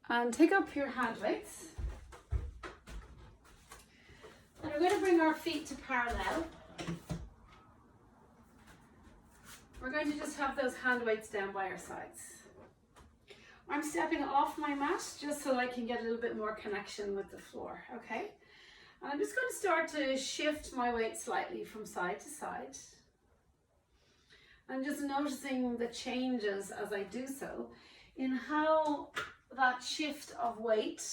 And take up your hand weights. And we're going to bring our feet to parallel. We're going to just have those hand weights down by our sides. I'm stepping off my mat just so I can get a little bit more connection with the floor, okay? And I'm just going to start to shift my weight slightly from side to side. I'm just noticing the changes as I do so in how that shift of weight,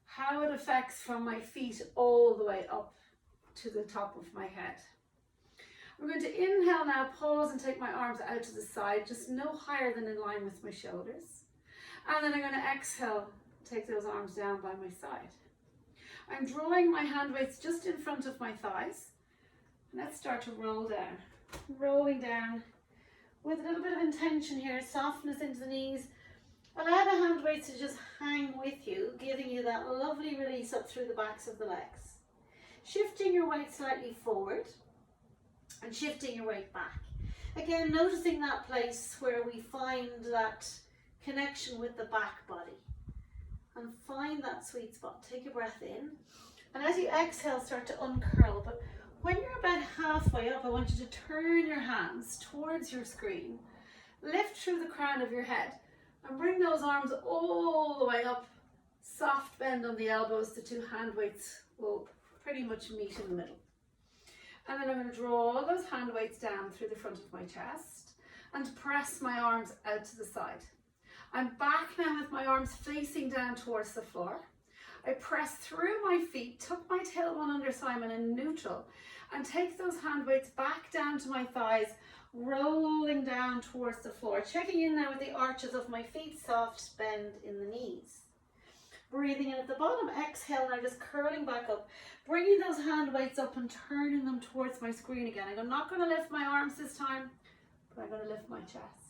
how it affects from my feet all the way up to the top of my head. I'm going to inhale now, pause and take my arms out to the side, just no higher than in line with my shoulders. And then I'm going to exhale, take those arms down by my side. I'm drawing my hand weights just in front of my thighs. And let's start to roll down, rolling down with a little bit of intention here, softness into the knees. Allow the hand weights to just hang with you, giving you that lovely release up through the backs of the legs. Shifting your weight slightly forward and shifting your weight back. Again, noticing that place where we find that connection with the back body. And find that sweet spot. Take a breath in. And as you exhale, start to uncurl. But when you're about halfway up, I want you to turn your hands towards your screen. Lift through the crown of your head. And bring those arms all the way up. Soft bend on the elbows. The two hand weights will pretty much meet in the middle. And then I'm going to draw those hand weights down through the front of my chest and press my arms out to the side. I'm back now with my arms facing down towards the floor. I press through my feet, tuck my tailbone under Simon in neutral, and take those hand weights back down to my thighs, rolling down towards the floor. Checking in now with the arches of my feet, soft bend in the knees. Breathing in at the bottom, exhale, now just curling back up, bringing those hand weights up and turning them towards my screen again. I'm not going to lift my arms this time, but I'm going to lift my chest.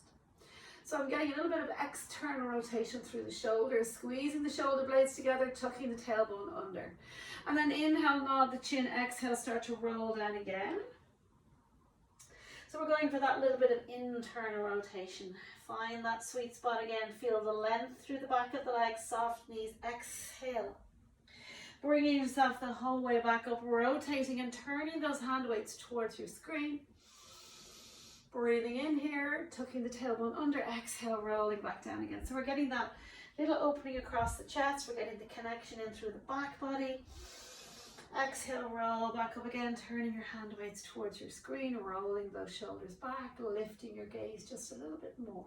So I'm getting a little bit of external rotation through the shoulders, squeezing the shoulder blades together, tucking the tailbone under. And then inhale, nod the chin, exhale, start to roll down again. So we're going for that little bit of internal rotation. Find that sweet spot again. Feel the length through the back of the legs, soft knees. Exhale. Bringing yourself the whole way back up, rotating and turning those hand weights towards your screen. Breathing in here, tucking the tailbone under. Exhale, rolling back down again. So we're getting that little opening across the chest. We're getting the connection in through the back body. Exhale, roll back up again, turning your hand weights towards your screen, rolling those shoulders back, lifting your gaze just a little bit more.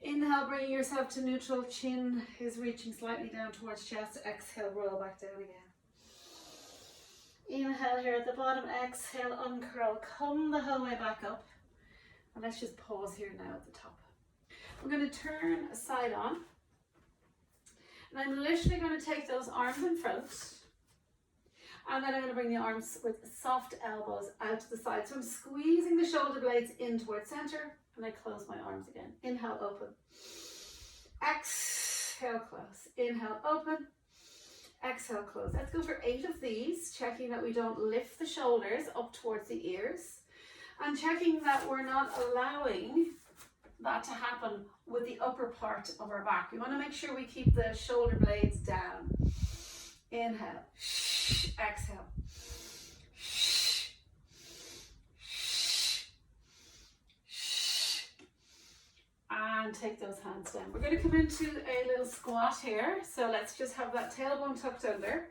Inhale, bringing yourself to neutral, chin is reaching slightly down towards chest. Exhale, roll back down again. Inhale here at the bottom, exhale, uncurl, come the whole way back up. And let's just pause here now at the top. We're going to turn side on. And I'm literally going to take those arms in front. And then I'm going to bring the arms with soft elbows out to the side. So I'm squeezing the shoulder blades in towards center. And I close my arms again. Inhale, open. Exhale, close. Inhale, open. Exhale, close. Let's go for 8 of these. Checking that we don't lift the shoulders up towards the ears. And checking that we're not allowing that to happen with the upper part of our back. We want to make sure we keep the shoulder blades down. Inhale. Exhale. And take those hands down. We're going to come into a little squat here. So let's just have that tailbone tucked under.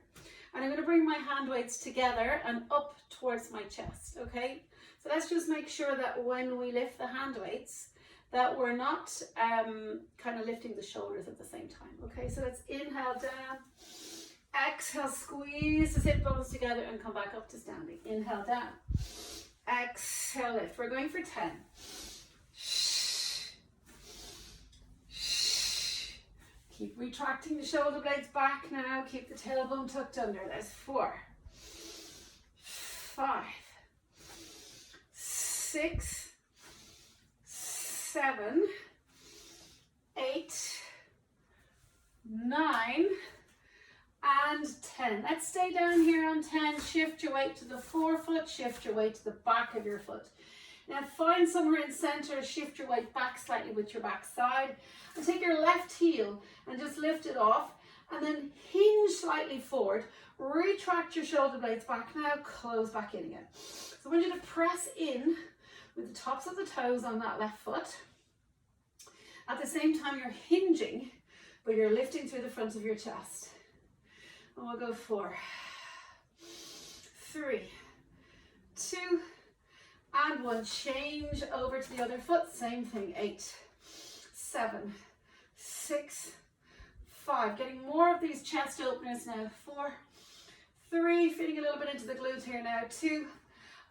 And I'm going to bring my hand weights together and up towards my chest, okay? So let's just make sure that when we lift the hand weights, that we're not kind of lifting the shoulders at the same time, okay? So let's inhale down. Exhale, squeeze the sit bones together and come back up to standing. Inhale down. Exhale, lift. We're going for 10. Keep retracting the shoulder blades back now. Keep the tailbone tucked under. There's 4, 5, 6, 7, 8, 9, and 10. Let's stay down here on 10. Shift your weight to the forefoot. Shift your weight to the back of your foot. Now find somewhere in center, shift your weight back slightly with your back side, and take your left heel and just lift it off, and then hinge slightly forward, retract your shoulder blades back now, close back in again. So I want you to press in with the tops of the toes on that left foot. At the same time you're hinging, but you're lifting through the front of your chest. And we'll go 4, 3, 2, and 1. Change over to the other foot, same thing. 8, 7, 6, 5. Getting more of these chest openers now. 4, 3, feeding a little bit into the glutes here now. 2,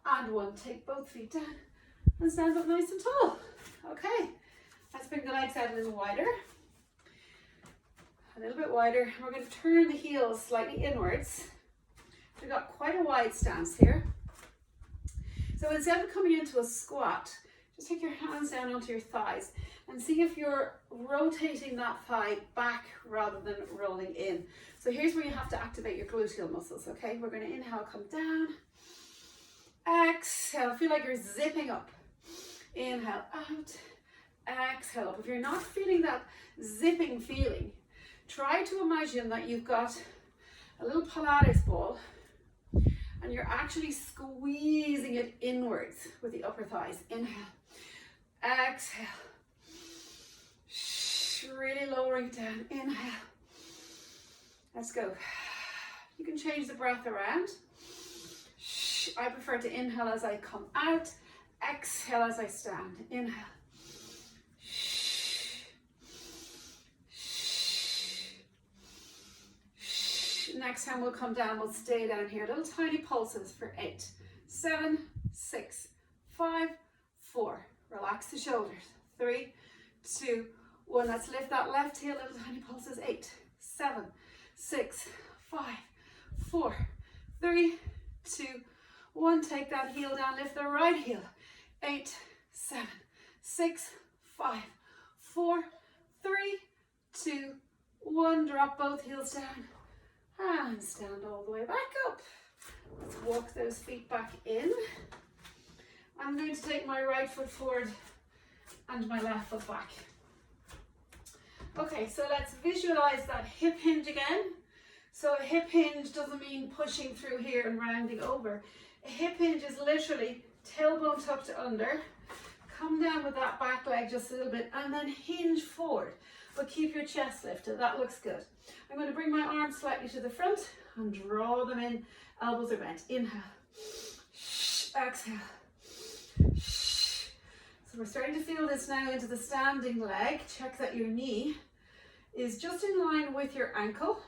and 1. Take both feet down and stand up nice and tall. Okay, let's bring the legs out a little wider. A little bit wider. We're going to turn the heels slightly inwards. We've got quite a wide stance here. So instead of coming into a squat, just take your hands down onto your thighs and see if you're rotating that thigh back rather than rolling in. So here's where you have to activate your gluteal muscles, okay? We're going to inhale, come down. Exhale, feel like you're zipping up. Inhale, out. Exhale up. If you're not feeling that zipping feeling, try to imagine that you've got a little Pilates ball and you're actually squeezing it inwards with the upper thighs. Inhale, exhale, really lowering it down. Inhale, let's go. You can change the breath around. I prefer to inhale as I come out, exhale as I stand. Inhale. Next time we'll come down, we'll stay down here. Little tiny pulses for 8, 7, 6, 5, 4. Relax the shoulders. 3, 2, 1. Let's lift that left heel. Little tiny pulses. 8, 7, 6, 5, 4, 3, 2, 1. Take that heel down. Lift the right heel. 8, 7, 6, 5, 4, 3, 2, 1. Drop both heels down. And stand all the way back up. Let's walk those feet back in. I'm going to take my right foot forward and my left foot back. Okay, so let's visualize that hip hinge again. So a hip hinge doesn't mean pushing through here and rounding over. A hip hinge is literally tailbone tucked under. Come down with that back leg just a little bit and then hinge forward. But keep your chest lifted. That looks good. I'm going to bring my arms slightly to the front and draw them in. Elbows are bent. Inhale. Exhale. So we're starting to feel this now into the standing leg. Check that your knee is just in line with your ankle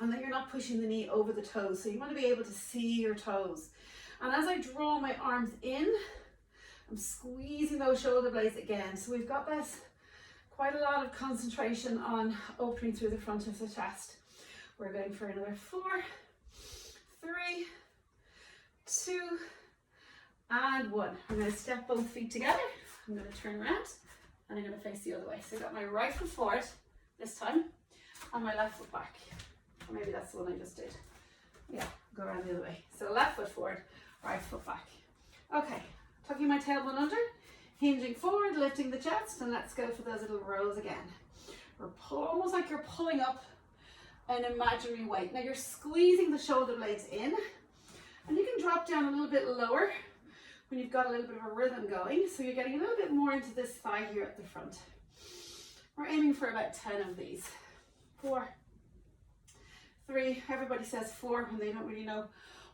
and that you're not pushing the knee over the toes. So you want to be able to see your toes. And as I draw my arms in, I'm squeezing those shoulder blades again. So we've got this quite a lot of concentration on opening through the front of the chest. We're going for another 4, 3, 2, and 1. I'm going to step both feet together. I'm going to turn around and I'm going to face the other way. So I've got my right foot forward this time and my left foot back. Or maybe that's the one I just did. Yeah, go around the other way. So left foot forward, right foot back. Okay, tucking my tailbone under. Hinging forward, lifting the chest, and let's go for those little rows again. We're almost like you're pulling up an imaginary weight. Now you're squeezing the shoulder blades in, and you can drop down a little bit lower when you've got a little bit of a rhythm going. So you're getting a little bit more into this thigh here at the front. We're aiming for about 10 of these. 4, 3, everybody says 4 when they don't really know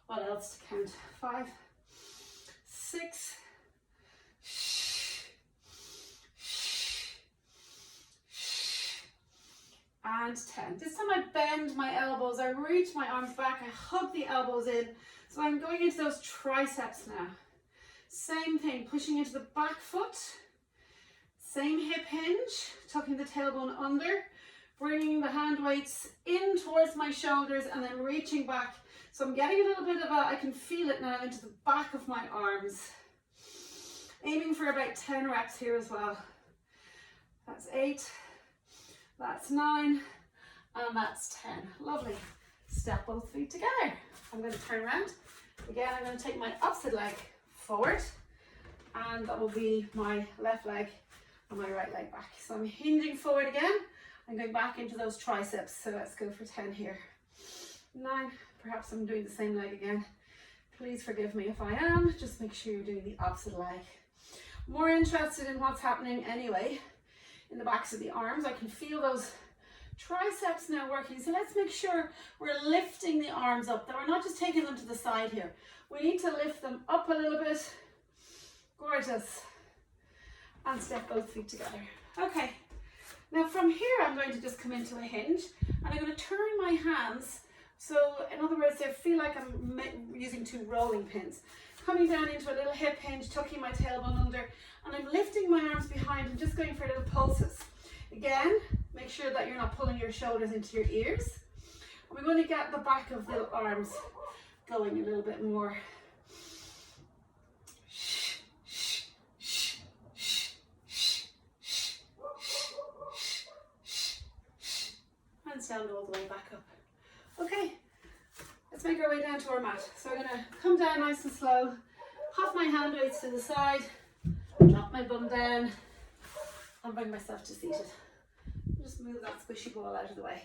what else to count. 5, 6, and 10. This time I bend my elbows, I reach my arms back, I hug the elbows in. So I'm going into those triceps now. Same thing, pushing into the back foot. Same hip hinge, tucking the tailbone under, bringing the hand weights in towards my shoulders and then reaching back. So I'm getting a little bit of I can feel it now into the back of my arms. Aiming for about 10 reps here as well. That's 8. That's 9, and that's 10. Lovely. Step both feet together. I'm going to turn around. Again, I'm going to take my opposite leg forward and that will be my left leg and my right leg back. So I'm hinging forward again. I'm going back into those triceps. So let's go for 10 here. 9, perhaps I'm doing the same leg again. Please forgive me if I am. Just make sure you're doing the opposite leg. More interested in what's happening anyway in the backs of the arms. I can feel those triceps now working. So let's make sure we're lifting the arms up, that we're not just taking them to the side here. We need to lift them up a little bit. Gorgeous. And step both feet together. Okay. Now from here, I'm going to just come into a hinge, and I'm going to turn my hands. So in other words, I feel like I'm using 2 rolling pins. Coming down into a little hip hinge, tucking my tailbone under, and I'm lifting my arms behind and just going for little pulses. Again, make sure that you're not pulling your shoulders into your ears. And we're going to get the back of the arms going a little bit more. And stand all the way back up. Okay, let's make our way down to our mat. So we're going to come down nice and slow, half my hand weights to the side, drop my bum down, and bring myself to seated. Just move that squishy ball out of the way.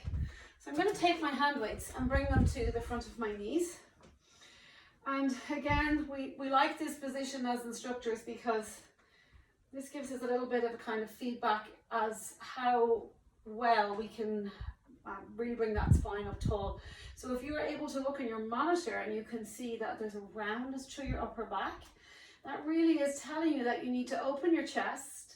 So I'm going to take my hand weights and bring them to the front of my knees. And again, we like this position as instructors because this gives us a little bit of a kind of feedback as how well we can really bring that spine up tall. So if you're able to look in your monitor and you can see that there's a roundness through your upper back, that really is telling you that you need to open your chest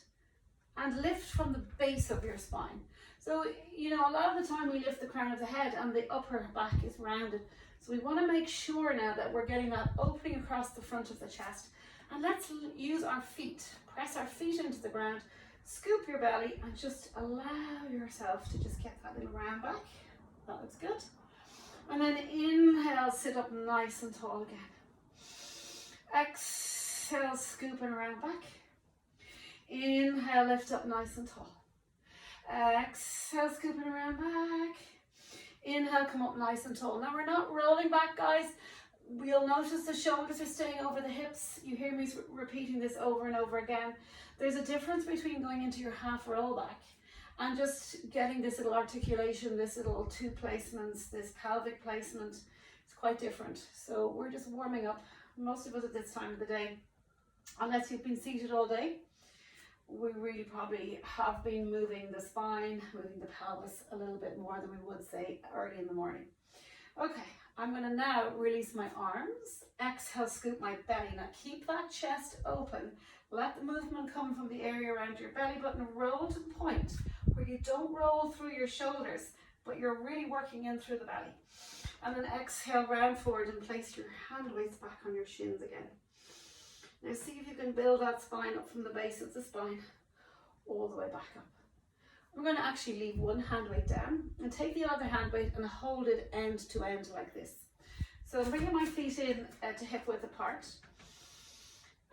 and lift from the base of your spine. So, you know, a lot of the time we lift the crown of the head and the upper back is rounded. So we want to make sure now that we're getting that opening across the front of the chest. And let's use our feet, press our feet into the ground, scoop your belly, and just allow yourself to just get that little round back. That looks good. And then inhale, sit up nice and tall again. Exhale, scoop and round back. Inhale, lift up nice and tall. Exhale, scooping around back. Inhale, come up nice and tall. Now we're not rolling back, guys. You'll notice the shoulders are staying over the hips. You hear me repeating this over and over again. There's a difference between going into your half roll back and just getting this little articulation, this little 2 placements, this pelvic placement. It's quite different. So we're just warming up. Most of us at this time of the day, unless you've been seated all day, we really probably have been moving the spine, moving the pelvis a little bit more than we would say early in the morning. Okay, I'm going to now release my arms. Exhale, scoop my belly. Now keep that chest open. Let the movement come from the area around your belly button. Roll to the point where you don't roll through your shoulders, but you're really working in through the belly. And then exhale, round forward and place your hand weights back on your shins again. Now see if you can build that spine up from the base of the spine all the way back up. I'm going to actually leave one hand weight down and take the other hand weight and hold it end to end like this. So I'm bringing my feet in to hip width apart.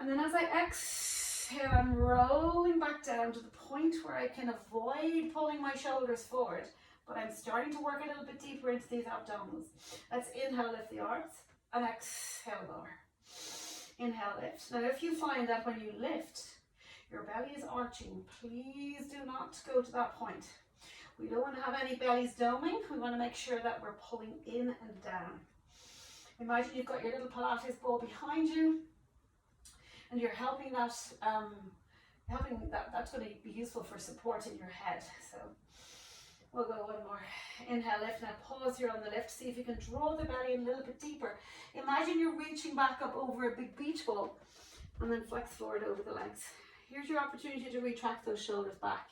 And then as I exhale, I'm rolling back down to the point where I can avoid pulling my shoulders forward, but I'm starting to work a little bit deeper into these abdominals. Let's inhale, lift the arms, and exhale, lower. Inhale, lift. Now if you find that when you lift, your belly is arching, please do not go to that point. We don't want to have any bellies doming. We want to make sure that we're pulling in and down. Imagine you've got your little Pilates ball behind you and you're helping that, that's going to be useful for supporting your head. So we'll go one more. Inhale, lift. Now pause here on the lift. See if you can draw the belly in a little bit deeper. Imagine you're reaching back up over a big beach ball and then flex forward over the legs. Here's your opportunity to retract those shoulders back.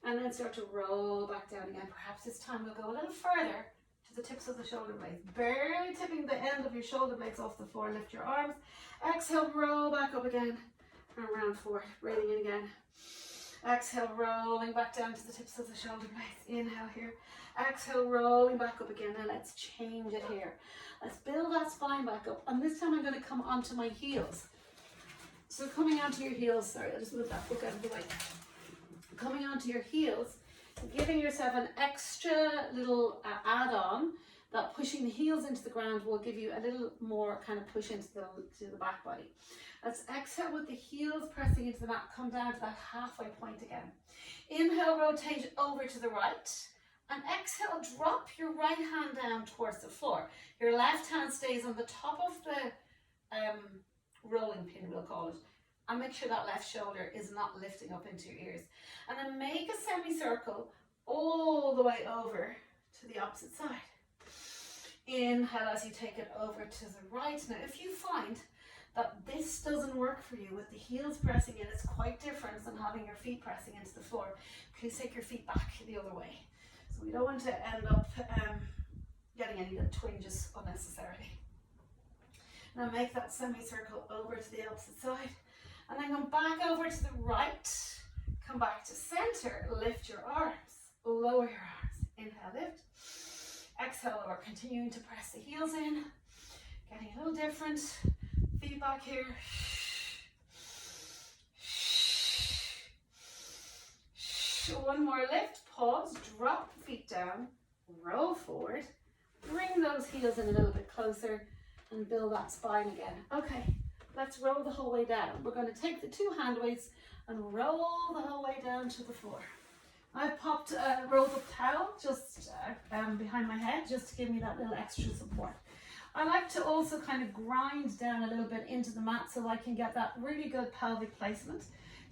And then start to roll back down again. Perhaps this time we'll go a little further to the tips of the shoulder blades. Barely tipping the end of your shoulder blades off the floor. Lift your arms. Exhale, roll back up again. And round forward. Breathing in again. Exhale, rolling back down to the tips of the shoulder blades. Inhale here. Exhale, rolling back up again. Now let's change it here. Let's build that spine back up. And this time I'm going to come onto my heels. So coming onto your heels, sorry, I'll just move that book out of the way. Coming onto your heels, giving yourself an extra little add-on that pushing the heels into the ground will give you a little more kind of push into the back body. Let's exhale with the heels pressing into the mat. Come down to that halfway point again. Inhale, rotate over to the right. And exhale, drop your right hand down towards the floor. Your left hand stays on the top of the rolling pin, we'll call it. And make sure that left shoulder is not lifting up into your ears. And then make a semicircle all the way over to the opposite side. Inhale as you take it over to the right. Now, if you find that this doesn't work for you with the heels pressing in, it's quite different than having your feet pressing into the floor. Please take your feet back the other way. So we don't want to end up getting any twinges unnecessarily. Now make that semicircle over to the opposite side. And then come back over to the right. Come back to center. Lift your arms. Lower your arms. Inhale, lift. Exhale, over. Continuing to press the heels in. Getting a little different. Feet back here. One more lift. Pause. Drop the feet down. Roll forward. Bring those heels in a little bit closer and build that spine again. Okay, let's roll the whole way down. We're going to take the two hand weights and roll the whole way down to the floor. I've popped a rolled up towel just behind my head just to give me that little extra support. I like to also kind of grind down a little bit into the mat so I can get that really good pelvic placement.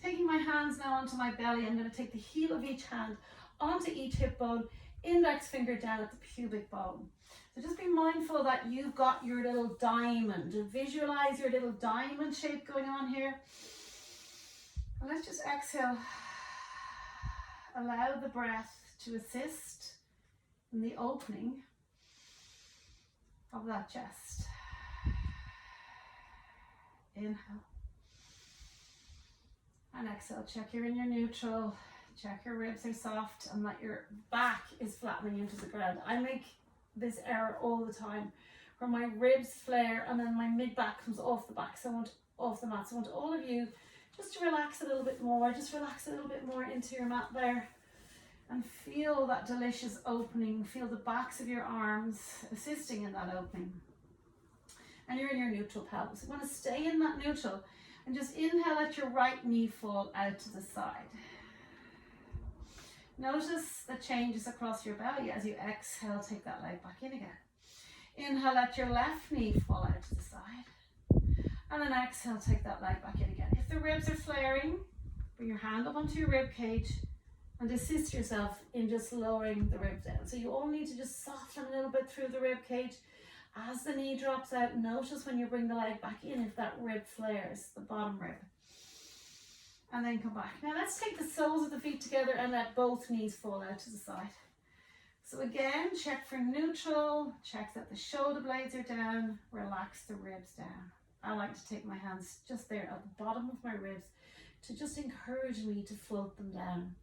Taking my hands now onto my belly, I'm going to take the heel of each hand onto each hip bone, index finger down at the pubic bone. So just be mindful that you've got your little diamond. Visualize your little diamond shape going on here. And let's just exhale. Allow the breath to assist in the opening of that chest. Inhale. And exhale. Check you're in your neutral. Check your ribs are soft and that your back is flattening into the ground. I make this error all the time where my ribs flare and then my mid back comes off the back, so I want off the mat. So I want all of you just to relax a little bit more, just relax a little bit more into your mat there and feel that delicious opening. Feel the backs of your arms assisting in that opening. And you're in your neutral pelvis. You want to stay in that neutral and just inhale, let your right knee fall out to the side. Notice the changes across your belly as you exhale, take that leg back in again. Inhale, let your left knee fall out to the side. And then exhale, take that leg back in again. If the ribs are flaring, bring your hand up onto your rib cage and assist yourself in just lowering the ribs down. So you all need to just soften a little bit through the rib cage. As the knee drops out, notice when you bring the leg back in if that rib flares, the bottom rib. And then come back. Now let's take the soles of the feet together and let both knees fall out to the side. So again, check for neutral, check that the shoulder blades are down, relax the ribs down. I like to take my hands just there at the bottom of my ribs to just encourage me to float them down.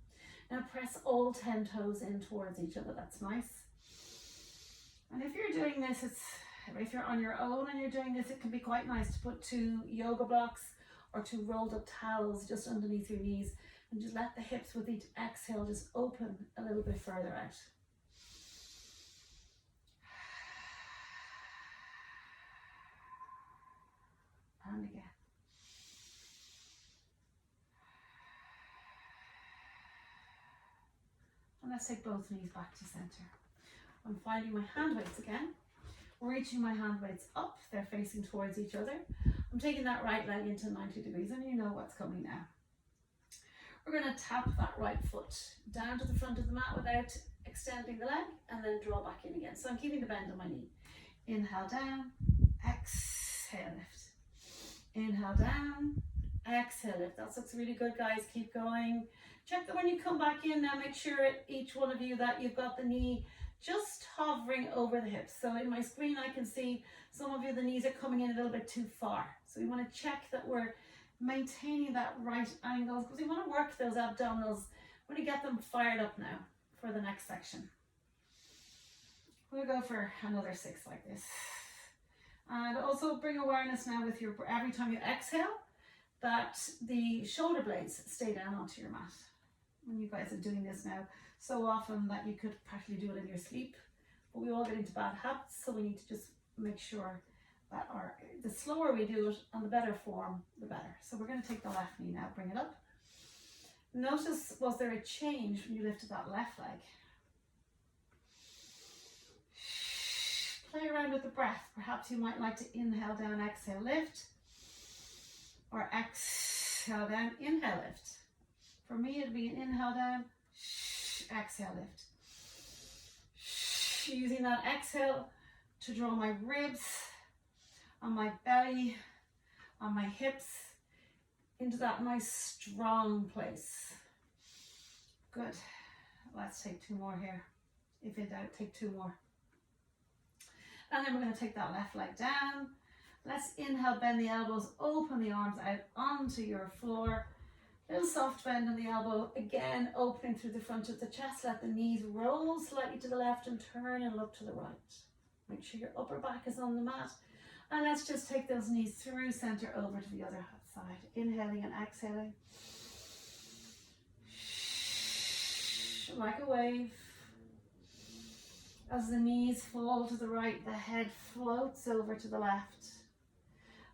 Now press all 10 toes in towards each other, that's nice. And if you're doing this, if you're on your own and you're doing this, it can be quite nice to put 2 yoga blocks or 2 rolled up towels just underneath your knees and just let the hips with each exhale just open a little bit further out. And again. And let's take both knees back to center. I'm finding my hand weights again. Reaching my hand weights up, they're facing towards each other. I'm taking that right leg into 90 degrees and you know what's coming now. We're going to tap that right foot down to the front of the mat without extending the leg and then draw back in again. So I'm keeping the bend on my knee. Inhale down, exhale lift. Inhale down, exhale lift. That looks really good, guys. Keep going. Check that when you come back in now, make sure each one of you that you've got the knee just hovering over the hips. So in my screen I can see some of you, the knees are coming in a little bit too far. So we want to check that we're maintaining that right angle because we want to work those abdominals. We want to get them fired up now for the next section. We'll go for another 6 like this. And also bring awareness now with your, every time you exhale, that the shoulder blades stay down onto your mat. When you guys are doing this now, so often that you could practically do it in your sleep. but we all get into bad habits, so we need to just make sure that the slower we do it and the better form, the better. So we're going to take the left knee now, bring it up. Notice, was there a change when you lifted that left leg? Play around with the breath. Perhaps you might like to inhale down, exhale, lift, or exhale down, inhale, lift. For me, it'd be an inhale down, exhale, lift. Using that exhale to draw my ribs and my belly and my hips into that nice strong place. Good. Let's take 2 more here. If in doubt, take 2 more. And then we're going to take that left leg down. Let's inhale, bend the elbows, open the arms out onto your floor. Little soft bend in the elbow, again opening through the front of the chest. Let the knees roll slightly to the left and turn and look to the right. Make sure your upper back is on the mat. And let's just take those knees through center over to the other side. Inhaling and exhaling. Like a wave. As the knees fall to the right, the head floats over to the left.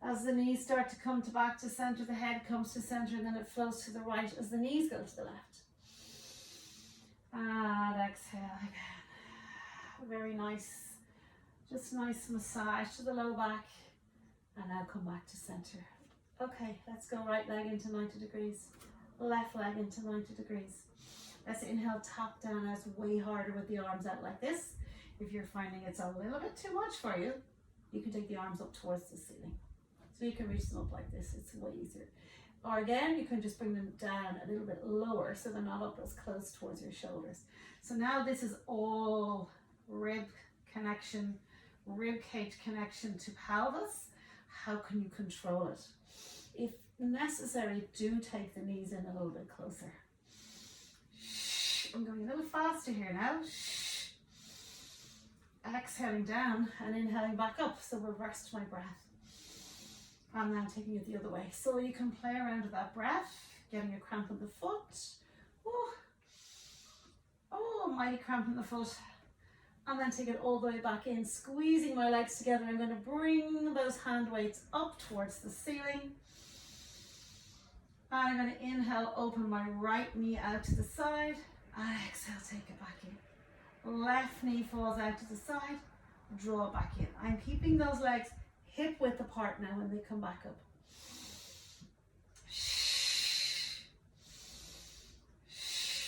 As the knees start to come back to center, the head comes to center, and then it flows to the right as the knees go to the left. And exhale again. Very nice. Just nice massage to the low back. And now come back to center. Okay, let's go right leg into 90 degrees. Left leg into 90 degrees. Let's inhale, tap down as way harder with the arms out like this. If you're finding it's a little bit too much for you, you can take the arms up towards the ceiling. So you can reach them up like this, it's way easier. Or again, you can just bring them down a little bit lower so they're not up as close towards your shoulders. So now this is all rib connection, rib cage connection to pelvis. How can you control it? If necessary, do take the knees in a little bit closer. I'm going a little faster here now. Exhaling down and inhaling back up, so reverse my breath. And then taking it the other way. So you can play around with that breath, getting a cramp in the foot. Oh, mighty cramp in the foot. And then take it all the way back in, squeezing my legs together. I'm going to bring those hand weights up towards the ceiling. And I'm going to inhale, open my right knee out to the side. And exhale, take it back in. Left knee falls out to the side, draw it back in. I'm keeping those legs hip width apart now when they come back up.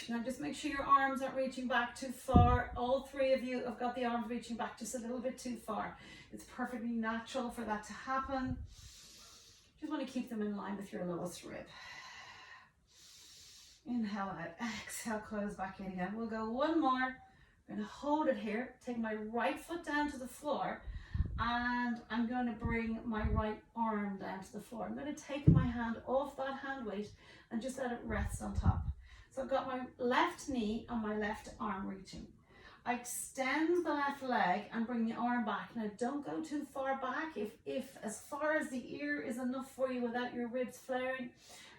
Now just make sure your arms aren't reaching back too far. All 3 of you have got the arms reaching back just a little bit too far. It's perfectly natural for that to happen. Just want to keep them in line with your lowest rib. Inhale out, exhale, close back in again. We'll go 1 more. I'm going to hold it here, take my right foot down to the floor, and I'm going to bring my right arm down to the floor. I'm going to take my hand off that hand weight and just let it rest on top. So I've got my left knee and my left arm reaching. I extend the left leg and bring the arm back. Now don't go too far back. If as far as the ear is enough for you without your ribs flaring,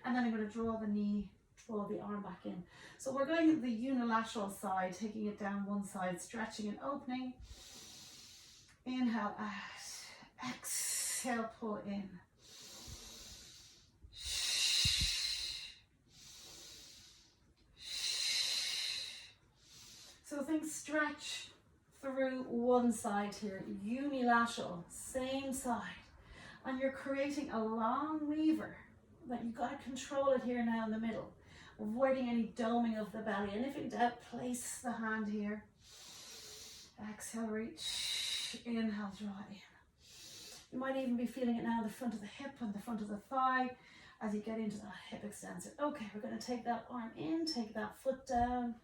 and then I'm going to draw the knee, draw the arm back in. So we're going the unilateral side, taking it down one side, stretching and opening. Inhale out, exhale, pull in. So things stretch through one side here, unilateral, same side. And you're creating a long lever that you've got to control it here now in the middle, avoiding any doming of the belly. And if in doubt, place the hand here. Exhale, reach, inhale, draw in. You might even be feeling it now, the front of the hip and the front of the thigh as you get into that hip extensor. Okay, we're going to take that arm in, take that foot down,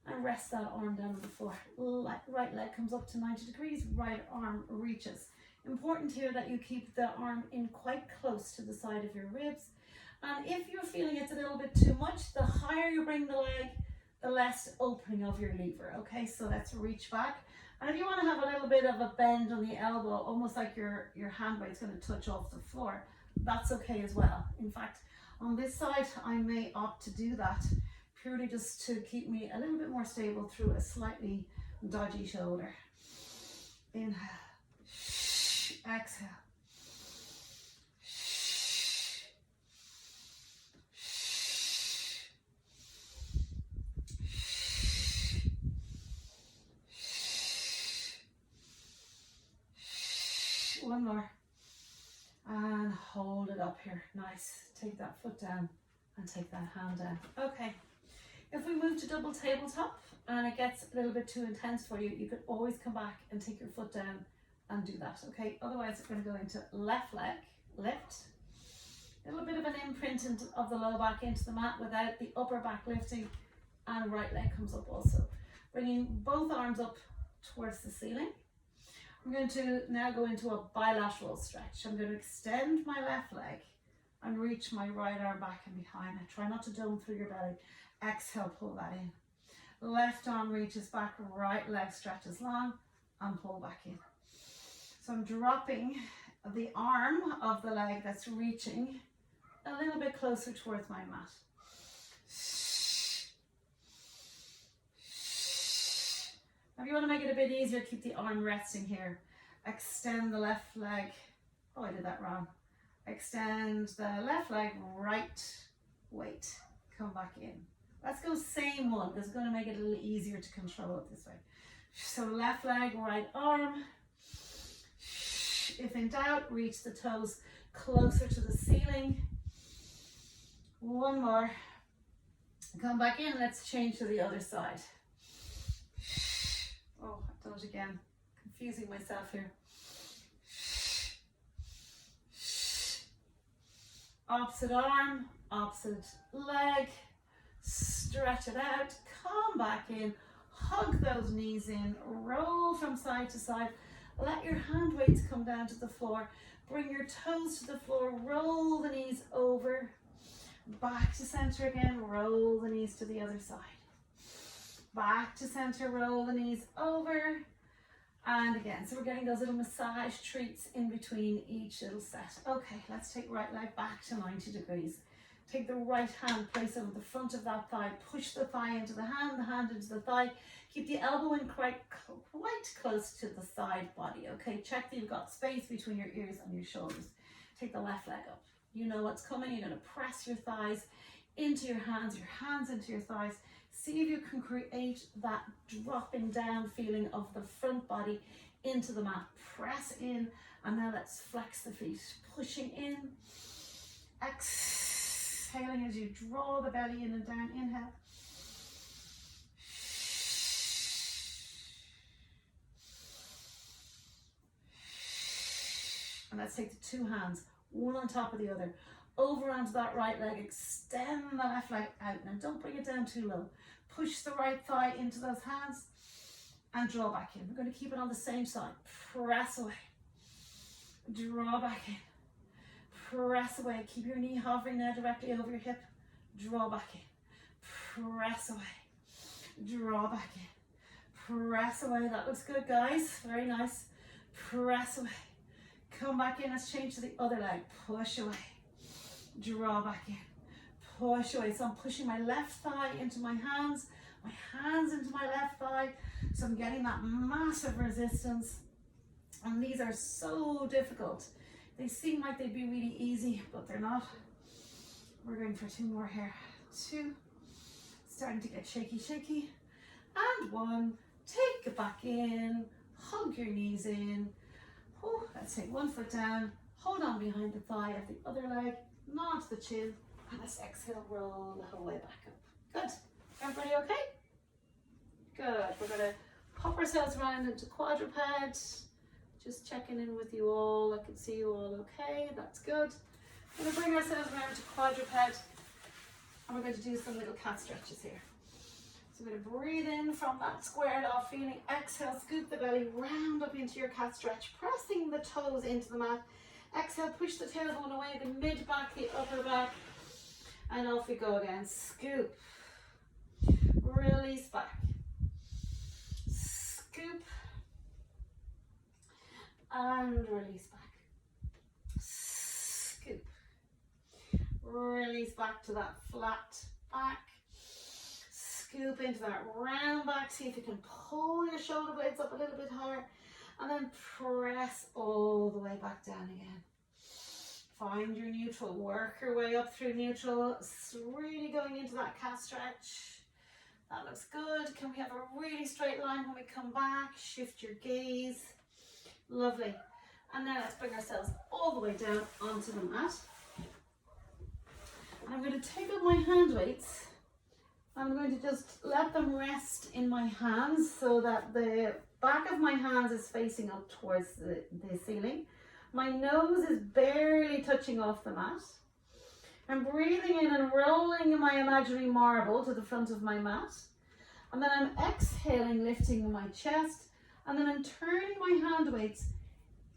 and rest that arm down on the floor. Right leg comes up to 90 degrees, right arm reaches. Important here that you keep the arm in quite close to the side of your ribs. And if you're feeling it's a little bit too much, the higher you bring the leg, the less opening of your lever. Okay, so let's reach back. And if you want to have a little bit of a bend on the elbow, almost like your hand weight's going to touch off the floor, that's okay as well. In fact, on this side, I may opt to do that purely just to keep me a little bit more stable through a slightly dodgy shoulder. Inhale. Exhale. One more. And hold it up here. Nice. Take that foot down and take that hand down. Okay. If we move to double tabletop and it gets a little bit too intense for you, you could always come back and take your foot down and do that, okay? Otherwise, we're going to go into left leg, lift. A little bit of an imprint of the low back into the mat without the upper back lifting, and right leg comes up also. Bringing both arms up towards the ceiling. I'm going to now go into a bilateral stretch. I'm going to extend my left leg and reach my right arm back and behind. Try not to dome through your belly. Exhale, pull that in. Left arm reaches back, right leg stretches long and pull back in. So I'm dropping the arm of the leg that's reaching a little bit closer towards my mat. If you want to make it a bit easier, keep the arm resting here. Extend the left leg. Oh, I did that wrong. Extend the left leg, right weight. Come back in. Let's go same one. This is going to make it a little easier to control it this way. So left leg, right arm. If in doubt, reach the toes closer to the ceiling. One more. Come back in. Let's change to the other side. Oh, I've done it again. Confusing myself here. Opposite arm, opposite leg. Stretch it out. Come back in. Hug those knees in. Roll from side to side. Let your hand weights come down to the floor. Bring your toes to the floor. Roll the knees over. Back to center again. Roll the knees to the other side. Back to center. Roll the knees over. And again. So we're getting those little massage treats in between each little set. Okay, let's take right leg back to 90 degrees. Take the right hand, place it on the front of that thigh. Push the thigh into the hand into the thigh. Keep the elbow in quite close to the side body, okay? Check that you've got space between your ears and your shoulders. Take the left leg up. You know what's coming. You're going to press your thighs into your hands into your thighs. See if you can create that dropping down feeling of the front body into the mat. Press in, and now let's flex the feet. Pushing in, exhaling as you draw the belly in and down. Inhale. And let's take the two hands, one on top of the other, over onto that right leg. Extend the left leg out. Now don't bring it down too low. Push the right thigh into those hands and draw back in. We're going to keep it on the same side. Press away. Draw back in. Press away. Keep your knee hovering now directly over your hip. Draw back in. Press away. Draw back in. Press away. That looks good, guys. Very nice. Press away. Come back in. Let's change to the other leg. Push away. Draw back in. Push away. So I'm pushing my left thigh into my hands into my left thigh. So I'm getting that massive resistance. And these are so difficult. They seem like they'd be really easy, but they're not. We're going for two more here. Two. Starting to get shaky. And one. Take it back in. Hug your knees in. Oh, let's take one foot down. Hold on behind the thigh of the other leg. Nod to the chin. And let's exhale, roll the whole way back up. Good. Everybody okay? Good. We're going to pop ourselves around into quadruped. Just checking in with you all. I can see you all okay. That's good. We're going to bring ourselves around to quadruped. And we're going to do some little cat stretches here. So we're going to breathe in from that squared off feeling. Exhale, scoop the belly round up into your cat stretch. Pressing the toes into the mat. Exhale, push the tailbone away, the mid back, the upper back. And off we go again. Scoop. Release back. Scoop. And release back. Scoop. Release back to that flat back. scoop into that round back. See if you can pull your shoulder blades up a little bit higher. And then press all the way back down again. Find your neutral. Work your way up through neutral. Really going into that calf stretch. That looks good. Can we have a really straight line when we come back? Shift your gaze. Lovely. And now let's bring ourselves all the way down onto the mat. And I'm going to take up my hand weights. I'm going to just let them rest in my hands so that the back of my hands is facing up towards the ceiling. My nose is barely touching off the mat. I'm breathing in and rolling my imaginary marble to the front of my mat. And then I'm exhaling, lifting my chest. And then I'm turning my hand weights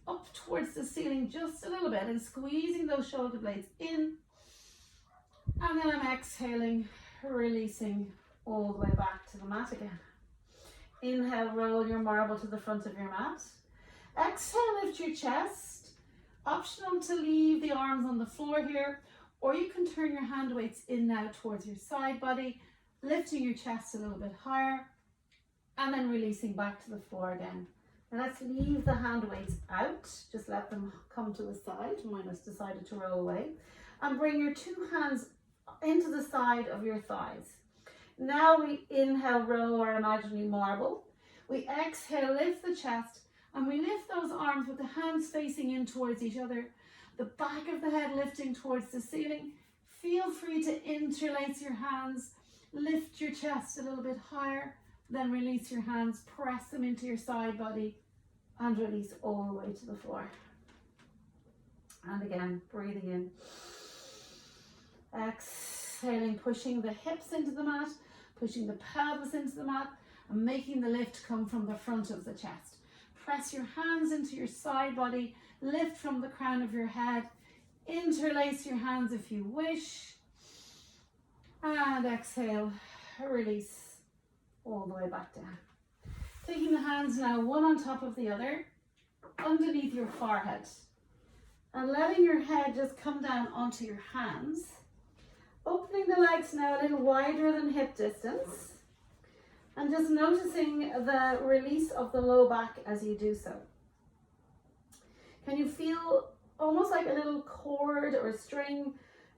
up towards the ceiling just a little bit and squeezing those shoulder blades in. And then I'm exhaling, releasing all the way back to the mat again. Inhale, roll your marble to the front of your mat. Exhale, lift your chest. Optional to leave the arms on the floor here, or you can turn your hand weights in now towards your side body, lifting your chest a little bit higher, and then releasing back to the floor again. Now let's leave the hand weights out. Just let them come to the side. Mine has decided to roll away. And bring your two hands into the side of your thighs. Now we inhale, roll our imaginary marble. We exhale, lift the chest, and we lift those arms with the hands facing in towards each other, the back of the head lifting towards the ceiling. Feel free to interlace your hands, lift your chest a little bit higher, then release your hands, press them into your side body, and release all the way to the floor. And again, breathing in. Exhaling, pushing the hips into the mat, pushing the pelvis into the mat, and making the lift come from the front of the chest. Press your hands into your side body, lift from the crown of your head, interlace your hands if you wish, and exhale, release all the way back down. Taking the hands now one on top of the other, underneath your forehead, and letting your head just come down onto your hands. Opening the legs now a little wider than hip distance, and just noticing the release of the low back as you do so. Can you feel almost like a little cord or string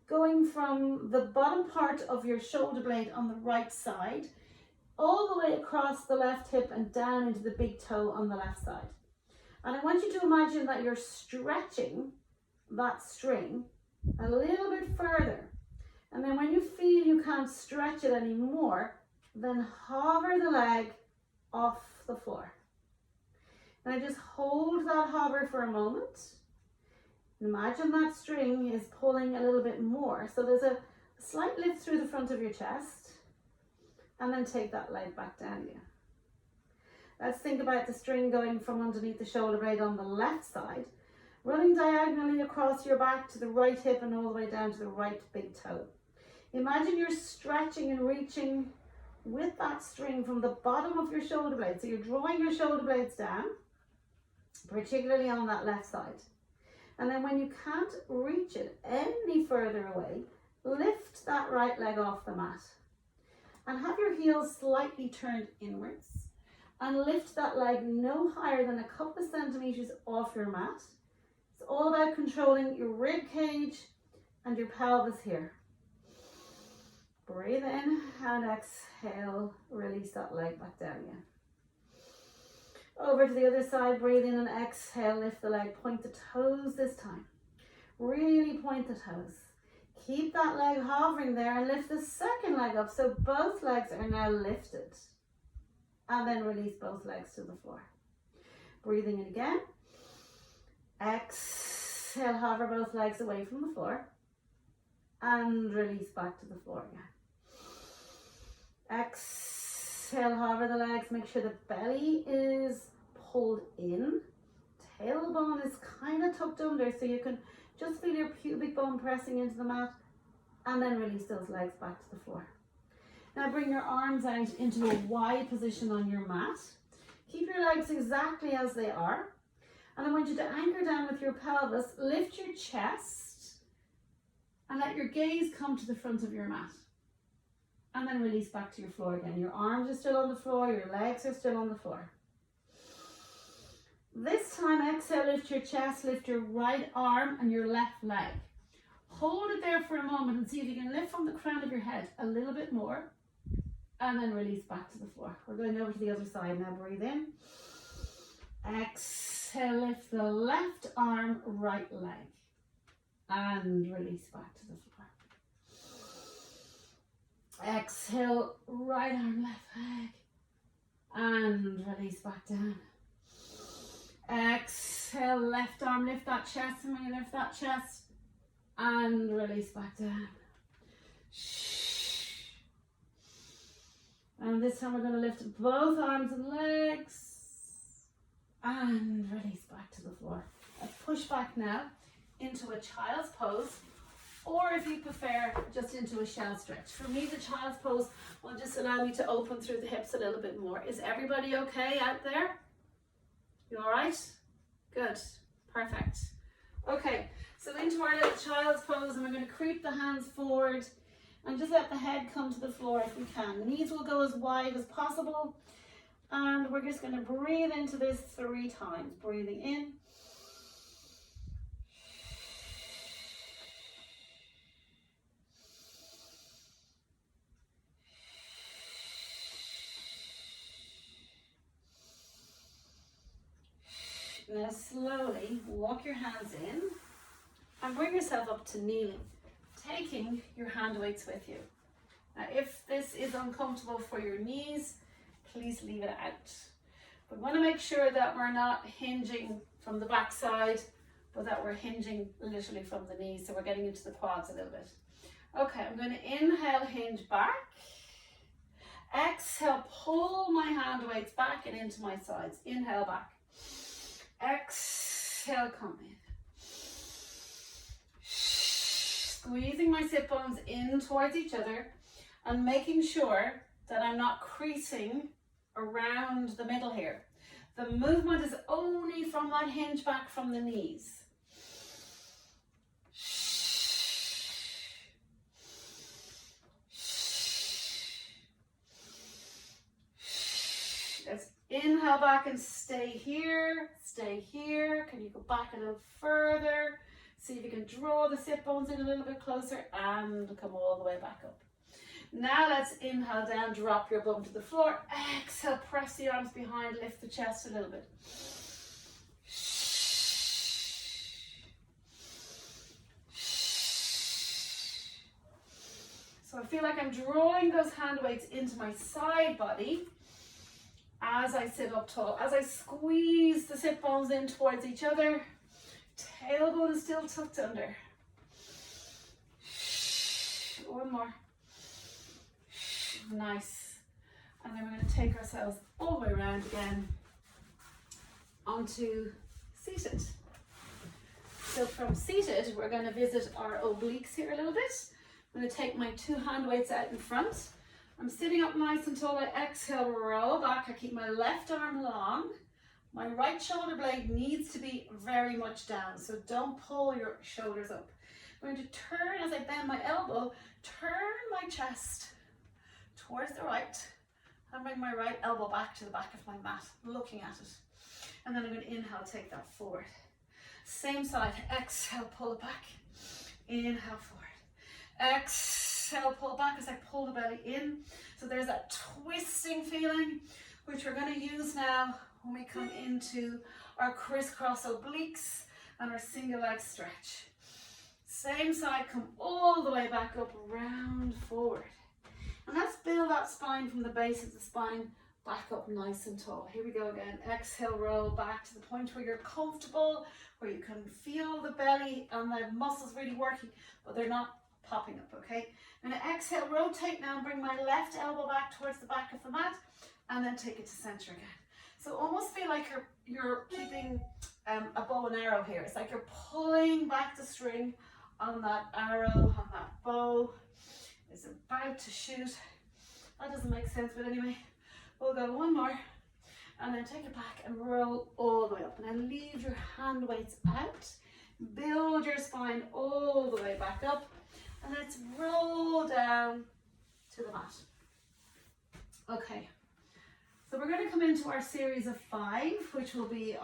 going from the bottom part of your shoulder blade on the right side all the way across the left hip and down into the big toe on the left side? And I want you to imagine that you're stretching that string a little bit further. And then when you feel you can't stretch it anymore, then hover the leg off the floor. Now just hold that hover for a moment. Imagine that string is pulling a little bit more. So there's a slight lift through the front of your chest, and then take that leg back down again. Let's think about the string going from underneath the shoulder blade on the left side, running diagonally across your back to the right hip and all the way down to the right big toe. Imagine you're stretching and reaching with that string from the bottom of your shoulder blade. So you're drawing your shoulder blades down, particularly on that left side. And then when you can't reach it any further away, lift that right leg off the mat. And have your heels slightly turned inwards. And lift that leg no higher than a couple of centimeters off your mat. It's all about controlling your rib cage and your pelvis here. Breathe in and exhale, release that leg back down again. Over to the other side, breathe in and exhale, lift the leg, point the toes this time. Really point the toes. Keep that leg hovering there and lift the second leg up so both legs are now lifted. And then release both legs to the floor. Breathing in again. Exhale, hover both legs away from the floor. And release back to the floor again. Exhale, hover the legs, make sure the belly is pulled in. Tailbone is kind of tucked under so you can just feel your pubic bone pressing into the mat, and then release those legs back to the floor. Now bring your arms out into a wide position on your mat. Keep your legs exactly as they are. And I want you to anchor down with your pelvis, lift your chest, and let your gaze come to the front of your mat. and then release back to your floor again. Your arms are still on the floor, your legs are still on the floor. This time, exhale, lift your chest, lift your right arm and your left leg. Hold it there for a moment and see if you can lift from the crown of your head a little bit more, and then release back to the floor. We're going over to the other side now. Breathe in. Exhale, lift the left arm, right leg, and release back to the floor. Exhale, right arm, left leg, and release back down. Exhale, left arm, lift that chest, and when you lift that chest, and release back down. And this time we're going to lift both arms and legs and release back to the floor. Push back now into a child's pose, or if you prefer, just into a shell stretch. For me, the child's pose will just allow me to open through the hips a little bit more. Is everybody okay out there? You all right? Good. Perfect. Okay, so into our little child's pose, and we're going to creep the hands forward and just let the head come to the floor if we can. The knees will go as wide as possible, and we're just going to breathe into this 3 times. Breathing in. Now slowly walk your hands in and bring yourself up to kneeling, taking your hand weights with you. Now if this is uncomfortable for your knees, please leave it out. We want to make sure that we're not hinging from the back side, but that we're hinging literally from the knees, so we're getting into the quads a little bit. Okay, I'm going to inhale, hinge back. Exhale, pull my hand weights back and into my sides. Inhale back. Exhale, come in. Squeezing my sit bones in towards each other and making sure that I'm not creasing around the middle here. The movement is only from that hinge back from the knees. Let's inhale back and stay here. Stay here. Can you go back a little further? See if you can draw the sit bones in a little bit closer and come all the way back up. Now let's inhale down, drop your bum to the floor. Exhale, press the arms behind, lift the chest a little bit. So I feel like I'm drawing those hand weights into my side body as I sit up tall, as I squeeze the sit bones in towards each other. Tailbone is still tucked under. One more. Nice. And then we're going to take ourselves all the way around again onto seated. So from seated, we're going to visit our obliques here a little bit. I'm going to take my 2 hand weights out in front. I'm sitting up nice and tall. I exhale, roll back. I keep my left arm long. My right shoulder blade needs to be very much down, so don't pull your shoulders up. I'm going to turn as I bend my elbow, turn my chest towards the right, and bring my right elbow back to the back of my mat, looking at it. And then I'm going to inhale, take that forward. Same side, exhale, pull it back. Inhale, forward. Exhale, pull back as I pull the belly in. So there's that twisting feeling, which we're going to use now when we come into our crisscross obliques and our single leg stretch. Same side, come all the way back up, round forward. And let's build that spine from the base of the spine back up nice and tall. Here we go again. Exhale, roll back to the point where you're comfortable, where you can feel the belly and the muscles really working, but they're not popping up, okay? I'm going to exhale, rotate now and bring my left elbow back towards the back of the mat, and then take it to center again. So almost feel like you're keeping a bow and arrow here. It's like you're pulling back the string on that arrow, on that bow. It's about to shoot. That doesn't make sense, but anyway, we'll go one more, and then take it back and roll all the way up. And then leave your hand weights out. Build your spine all the way back up, and let's roll down to the mat. Okay, so we're going to come into our series of 5, which will be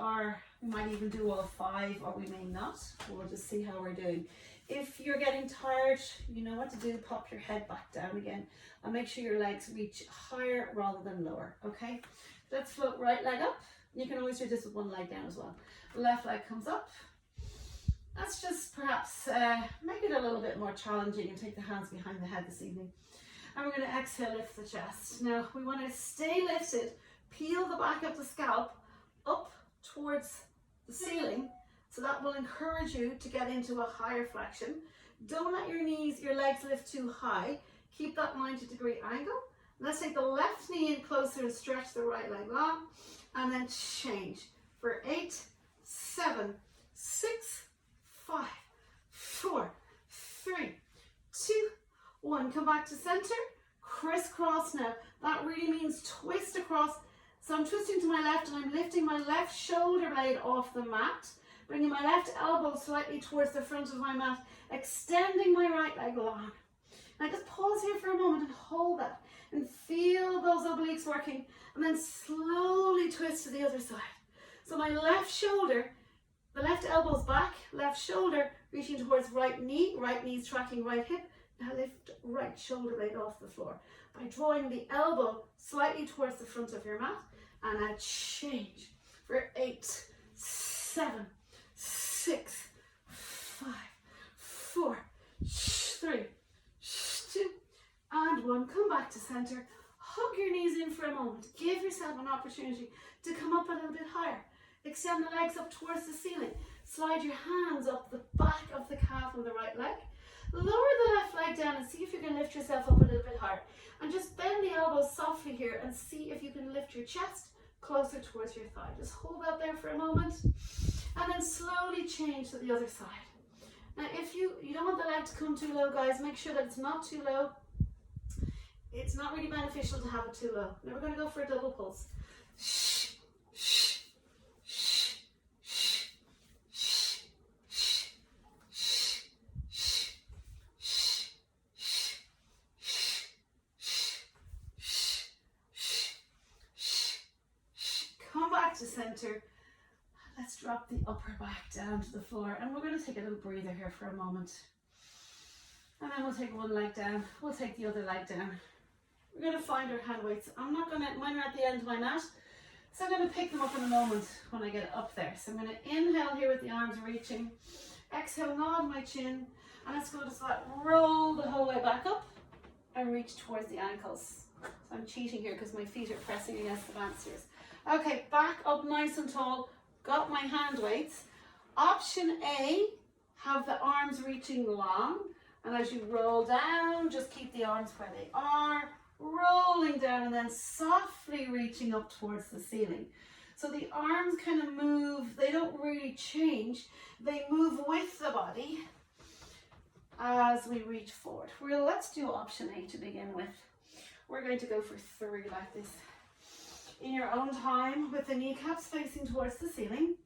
we might even do all 5 or we may not. We'll just see how we're doing. If you're getting tired, you know what to do. Pop your head back down again and make sure your legs reach higher rather than lower, okay? Let's float right leg up. You can always do this with one leg down as well. Left leg comes up. Let's just perhaps make it a little bit more challenging and take the hands behind the head this evening. And we're going to exhale, lift the chest. Now we want to stay lifted, peel the back of the scalp up towards the ceiling, so that will encourage you to get into a higher flexion. Don't let your legs lift too high. Keep that 90-degree angle. Let's take the left knee in closer and stretch the right leg long, and then change for 8, 7, 6, 5, 4, 3, 2, 1. Come back to center, crisscross now. That really means twist across. So I'm twisting to my left and I'm lifting my left shoulder blade off the mat, bringing my left elbow slightly towards the front of my mat, extending my right leg long. Now just pause here for a moment and hold that and feel those obliques working, and then slowly twist to the other side. So my left shoulder, the left elbow's back, left shoulder reaching towards right knee's tracking right hip. Now lift right shoulder blade off the floor by drawing the elbow slightly towards the front of your mat, and now change for 8, 7, 6, 5, 4, 3, 2, and 1. Come back to center. Hug your knees in for a moment. Give yourself an opportunity to come up a little bit higher. Extend the legs up towards the ceiling. Slide your hands up the back of the calf on the right leg. Lower the left leg down and see if you can lift yourself up a little bit higher. And just bend the elbows softly here and see if you can lift your chest closer towards your thigh. Just hold that there for a moment. And then slowly change to the other side. Now if you don't want the leg to come too low, guys, make sure that it's not too low. It's not really beneficial to have it too low. Now we're going to go for a double pulse. Come back to center. Let's drop the upper back down to the floor, and we're going to take a little breather here for a moment. And then we'll take one leg down. We'll take the other leg down. We're going to find our hand weights. Mine are at the end of my mat, so I'm going to pick them up in a moment when I get up there. So I'm going to inhale here with the arms reaching. Exhale, nod my chin, and let's go to that. Roll the whole way back up and reach towards the ankles. So I'm cheating here because my feet are pressing against the banister. Okay, back up nice and tall. Got my hand weights. Option A, have the arms reaching long, and as you roll down, just keep the arms where they are, rolling down and then softly reaching up towards the ceiling. So the arms kind of move, they don't really change, they move with the body as we reach forward. Well, let's do option A to begin with. We're going to go for 3 like this. In your own time, with the kneecaps facing towards the ceiling.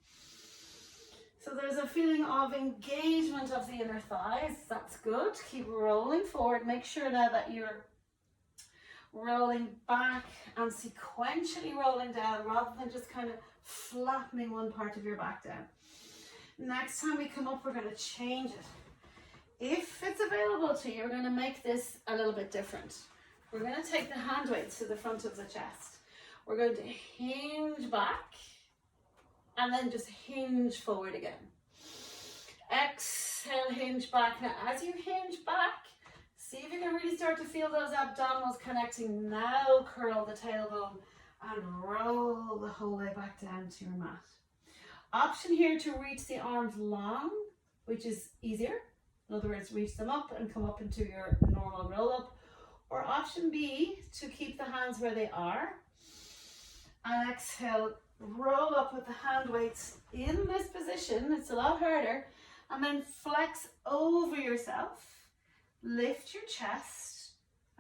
So there's a feeling of engagement of the inner thighs. That's good. Keep rolling forward. Make sure now that you're rolling back and sequentially rolling down rather than just kind of flattening one part of your back down. Next time we come up, we're going to change it. If it's available to you, we're going to make this a little bit different. We're going to take the hand weights to the front of the chest. We're going to hinge back and then just hinge forward again. Exhale, hinge back. Now as you hinge back, see if you can really start to feel those abdominals connecting. Now curl the tailbone and roll the whole way back down to your mat. Option here to reach the arms long, which is easier. In other words, reach them up and come up into your normal roll up. Or option B, to keep the hands where they are. And exhale, roll up with the hand weights in this position. It's a lot harder. And then flex over yourself, lift your chest,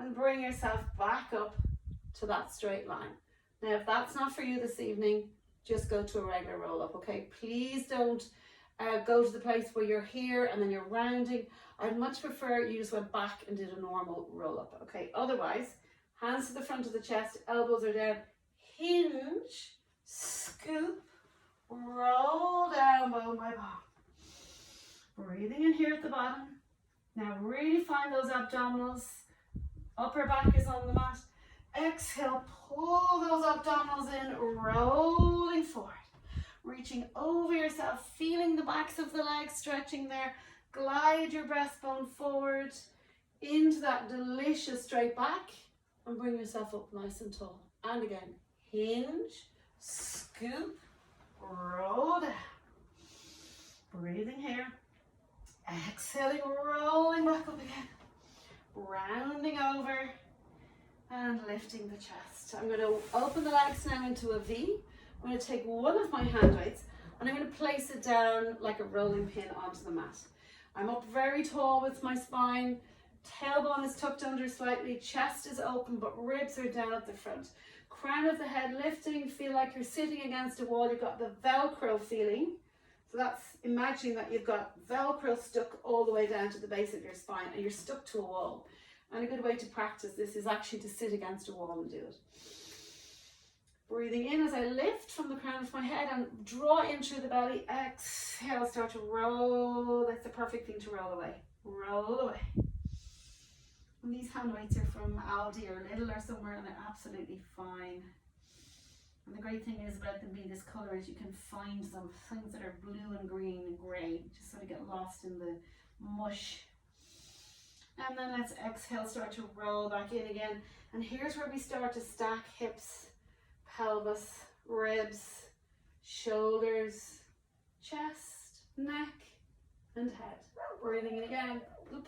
and bring yourself back up to that straight line. Now, if that's not for you this evening, just go to a regular roll up, okay? Please don't go to the place where you're here and then you're rounding. I'd much prefer you just went back and did a normal roll up, okay? Otherwise, hands to the front of the chest, elbows are down, hinge, scoop, roll down, bow my bottom. Breathing in here at the bottom. Now really find those abdominals. Upper back is on the mat. Exhale, pull those abdominals in, rolling forward. Reaching over yourself, feeling the backs of the legs stretching there. Glide your breastbone forward into that delicious straight back and bring yourself up nice and tall. And again, hinge, scoop, roll down. Breathing here. Exhaling, rolling back up again. Rounding over and lifting the chest. I'm going to open the legs now into a V. I'm going to take one of my hand weights and I'm going to place it down like a rolling pin onto the mat. I'm up very tall with my spine. Tailbone is tucked under slightly. Chest is open, but ribs are down at the front. Crown of the head lifting. Feel like you're sitting against a wall. You've got the Velcro feeling. So that's imagining that you've got Velcro stuck all the way down to the base of your spine and you're stuck to a wall. And a good way to practice this is actually to sit against a wall and do it. Breathing in as I lift from the crown of my head and draw in through the belly. Exhale, start to roll. That's the perfect thing to roll away. Roll away. And these hand weights are from Aldi or Lidl or somewhere and they're absolutely fine. And the great thing is about them being this colour is you can find them, things that are blue and green and grey, just sort of get lost in the mush. And then let's exhale, start to roll back in again. And here's where we start to stack hips, pelvis, ribs, shoulders, chest, neck, and head. Breathing in again.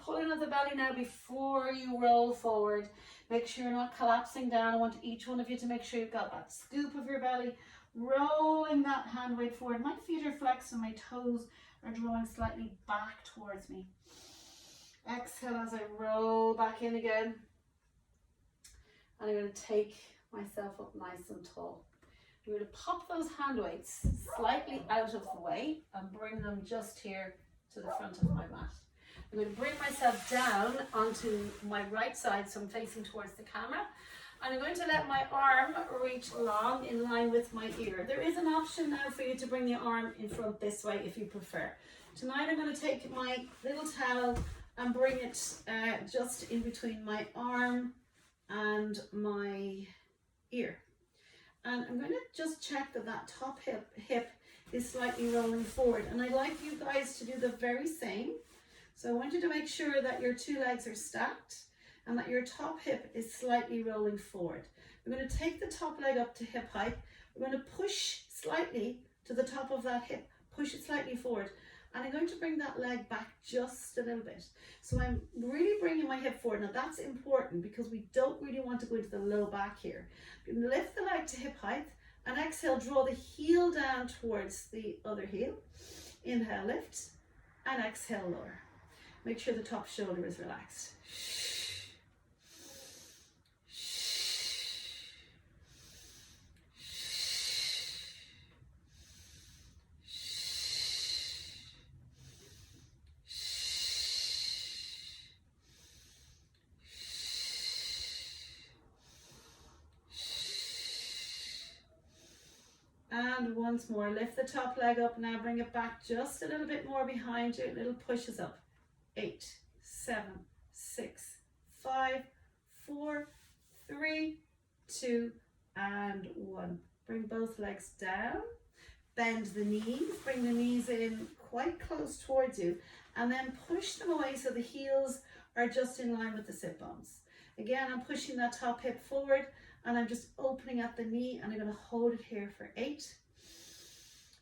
Pull in of the belly now before you roll forward. Make sure you're not collapsing down. I want each one of you to make sure you've got that scoop of your belly, rolling that hand weight forward. My feet are flexed and my toes are drawing slightly back towards me. Exhale as I roll back in again. And I'm going to take myself up nice and tall. I'm going to pop those hand weights slightly out of the way and bring them just here to the front of my mat. I'm going to bring myself down onto my right side, so I'm facing towards the camera. And I'm going to let my arm reach long in line with my ear. There is an option now for you to bring the arm in front this way if you prefer. Tonight I'm going to take my little towel and bring it just in between my arm and my ear. And I'm going to just check that that top hip is slightly rolling forward. And I'd like you guys to do the very same. So I want you to make sure that your two legs are stacked and that your top hip is slightly rolling forward. We're going to take the top leg up to hip height. We're going to push slightly to the top of that hip, push it slightly forward. And I'm going to bring that leg back just a little bit. So I'm really bringing my hip forward. Now that's important because we don't really want to go into the low back here. I'm going to lift the leg to hip height and exhale, draw the heel down towards the other heel. Inhale, lift, and exhale, lower. Make sure the top shoulder is relaxed. And once more, lift the top leg up now, bring it back just a little bit more behind you, little pushes up. 8, 7, 6, 5, 4, 3, 2, and 1. Bring both legs down, bend the knees, bring the knees in quite close towards you, and then push them away so the heels are just in line with the sit bones. Again, I'm pushing that top hip forward and I'm just opening at the knee and I'm going to hold it here for 8,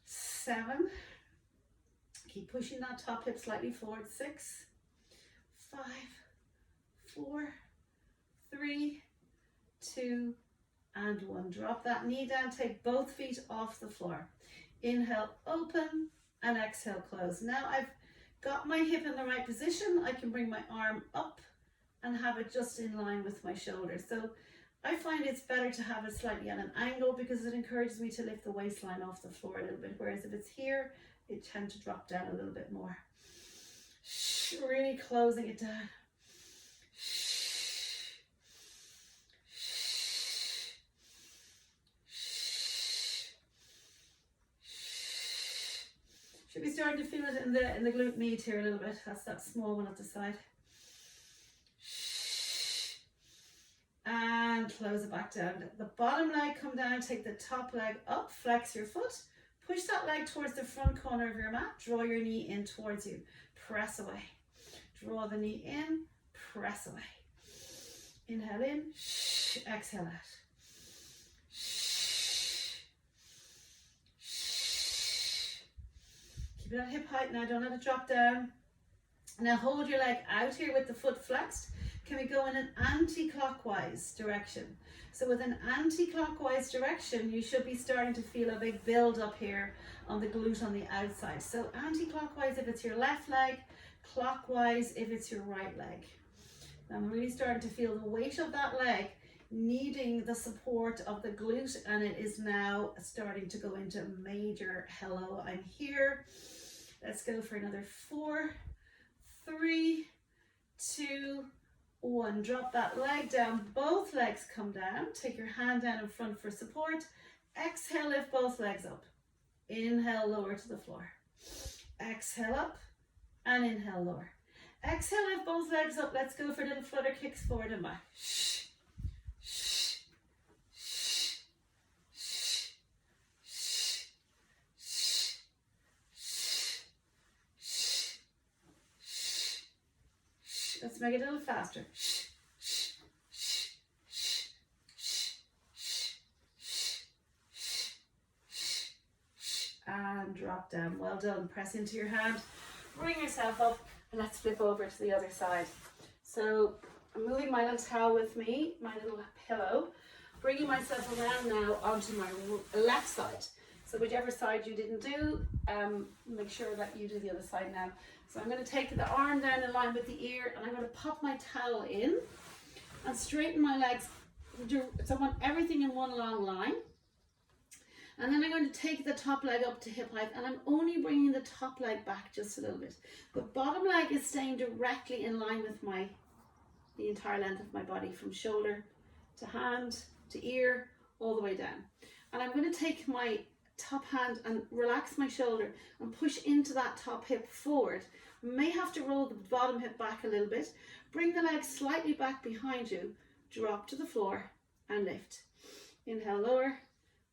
7, keep pushing that top hip slightly forward, 6, 5, 4, 3, 2, and 1. Drop that knee down, take both feet off the floor. Inhale, open, and exhale, close. Now I've got my hip in the right position. I can bring my arm up and have it just in line with my shoulder. So I find it's better to have it slightly at an angle because it encourages me to lift the waistline off the floor a little bit. Whereas if it's here, they tend to drop down a little bit more. Really closing it down. Should be starting to feel it in the glute med here a little bit. That's that small one at the side. And close it back down. The bottom leg come down, take the top leg up, flex your foot, push that leg towards the front corner of your mat, draw your knee in towards you, press away. Draw the knee in, press away. Inhale in, exhale out. Keep it at hip height now, don't let it drop down. Now hold your leg out here with the foot flexed. Can we go in an anti-clockwise direction? So with an anti-clockwise direction, you should be starting to feel a big build up here on the glute on the outside. So anti-clockwise if it's your left leg, clockwise if it's your right leg. I'm really starting to feel the weight of that leg needing the support of the glute, and it is now starting to go into major hello, I'm here. Let's go for another 4, 3, 2, 1. Drop that leg down, both legs come down. Take your hand down in front for support. Exhale, lift both legs up. Inhale, lower to the floor. Exhale up and inhale, lower. Exhale, lift both legs up. Let's go for little flutter kicks forward and back. Let's make it a little faster. And drop down. Well done. Press into your hand. Bring yourself up and let's flip over to the other side. So I'm moving my little towel with me, my little pillow, bringing myself around now onto my left side. So whichever side you didn't do, make sure that you do the other side now. So I'm going to take the arm down in line with the ear and I'm going to pop my towel in and straighten my legs. So I want everything in one long line. And then I'm going to take the top leg up to hip height and I'm only bringing the top leg back just a little bit. The bottom leg is staying directly in line with the entire length of my body, from shoulder to hand to ear all the way down. And I'm going to take my top hand and relax my shoulder and push into that top hip forward. May have to roll the bottom hip back a little bit. Bring the leg slightly back behind you, drop to the floor and lift. Inhale, lower,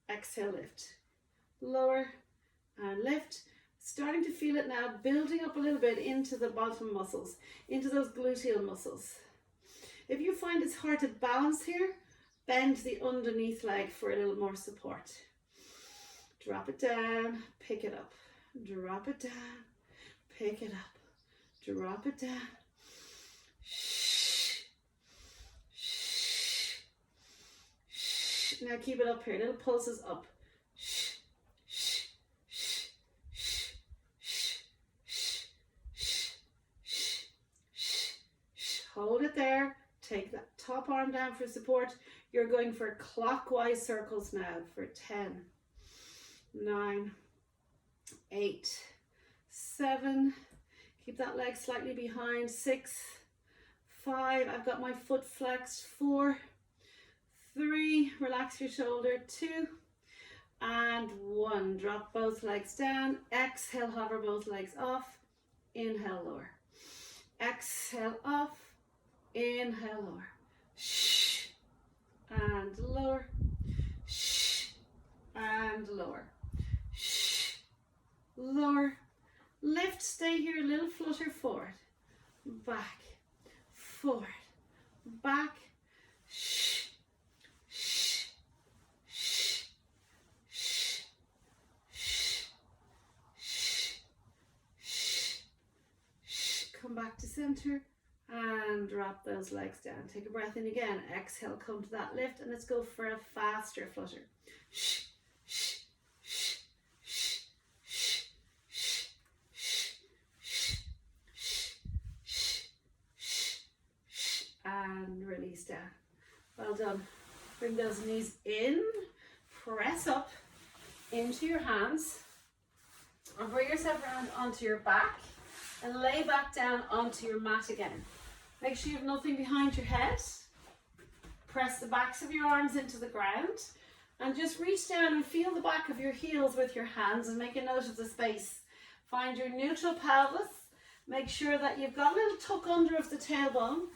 exhale, lift. Lower and lift. Starting to feel it now, building up a little bit into the bottom muscles, into those gluteal muscles. If you find it's hard to balance here, bend the underneath leg for a little more support. Drop it down, pick it up. Drop it down, pick it up. Drop it down. Now keep it up here, little pulses up. Hold it there. Take that top arm down for support. You're going for clockwise circles now for 10, 9, 8, 7. Keep that leg slightly behind. 6, 5. I've got my foot flexed. 4, 3. Relax your shoulder. 2 and 1. Drop both legs down. Exhale, hover both legs off. Inhale, lower. Exhale, off. Inhale, lower. Shh. And lower. Shh. And lower. Shh. Lower. Lift, stay here, little flutter forward. Back. Forward. Back. Shh. Shh. Shh. Shh. Shh. Shh. Shh. Come back to center. And drop those legs down. Take a breath in again. Exhale, come to that lift, and let's go for a faster flutter. Shh, shh, shh, shh, shh, shh, shh, shh, shh, shh, shh, shh, and release down. Well done. Bring those knees in. Press up into your hands. And bring yourself around onto your back and lay back down onto your mat again. Make sure you have nothing behind your head. Press the backs of your arms into the ground and just reach down and feel the back of your heels with your hands and make a note of the space. Find your neutral pelvis. Make sure that you've got a little tuck under of the tailbone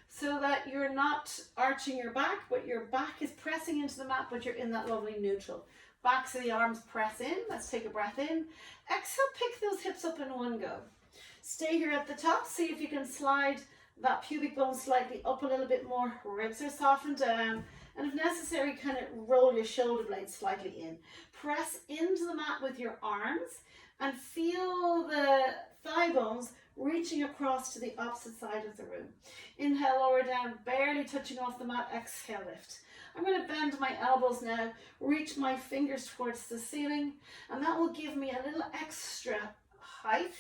so that you're not arching your back, but your back is pressing into the mat, but you're in that lovely neutral. Backs of the arms press in. Let's take a breath in. Exhale, pick those hips up in one go. Stay here at the top. See if you can slide that pubic bone slightly up a little bit more. Ribs are softened down. And if necessary, kind of roll your shoulder blades slightly in. Press into the mat with your arms and feel the thigh bones reaching across to the opposite side of the room. Inhale, lower down, barely touching off the mat. Exhale, lift. I'm going to bend my elbows now, reach my fingers towards the ceiling, and that will give me a little extra height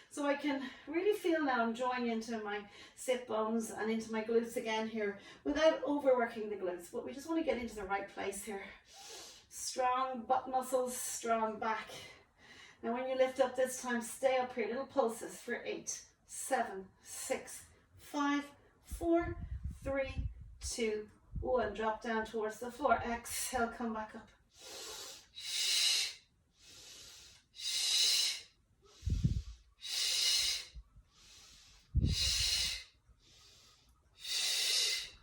so I can really feel now I'm drawing into my sit bones and into my glutes again here without overworking the glutes, but we just want to get into the right place here. Strong butt muscles, strong back. Now when you lift up this time, stay up here, little pulses for 8, 7, 6, 5, 4, 3, 2, 1. Drop down towards the floor. Exhale, come back up.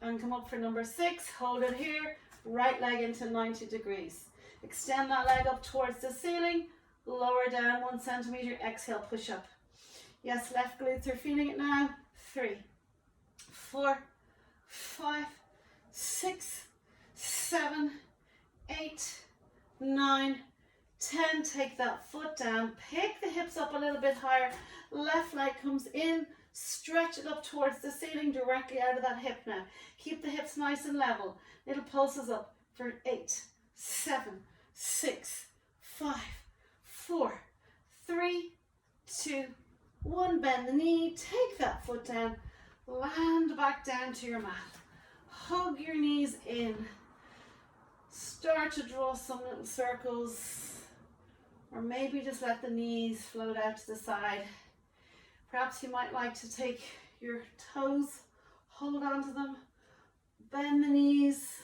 And come up for number 6. Hold it here. Right leg into 90 degrees. Extend that leg up towards the ceiling. Lower down 1 centimeter. Exhale, push up. Yes, left glutes are feeling it now. 3, 4, 5, 6, 7, 8, 9, 10. Take that foot down. Pick the hips up a little bit higher. Left leg comes in. Stretch it up towards the ceiling directly out of that hip now. Keep the hips nice and level. Little pulses up for 8, 7, 6, 5, 4, 3, 2, 1. Bend the knee. Take that foot down. Land back down to your mat. Hug your knees in. Start to draw some little circles, or maybe just let the knees float out to the side. Perhaps you might like to take your toes, hold on to them, bend the knees,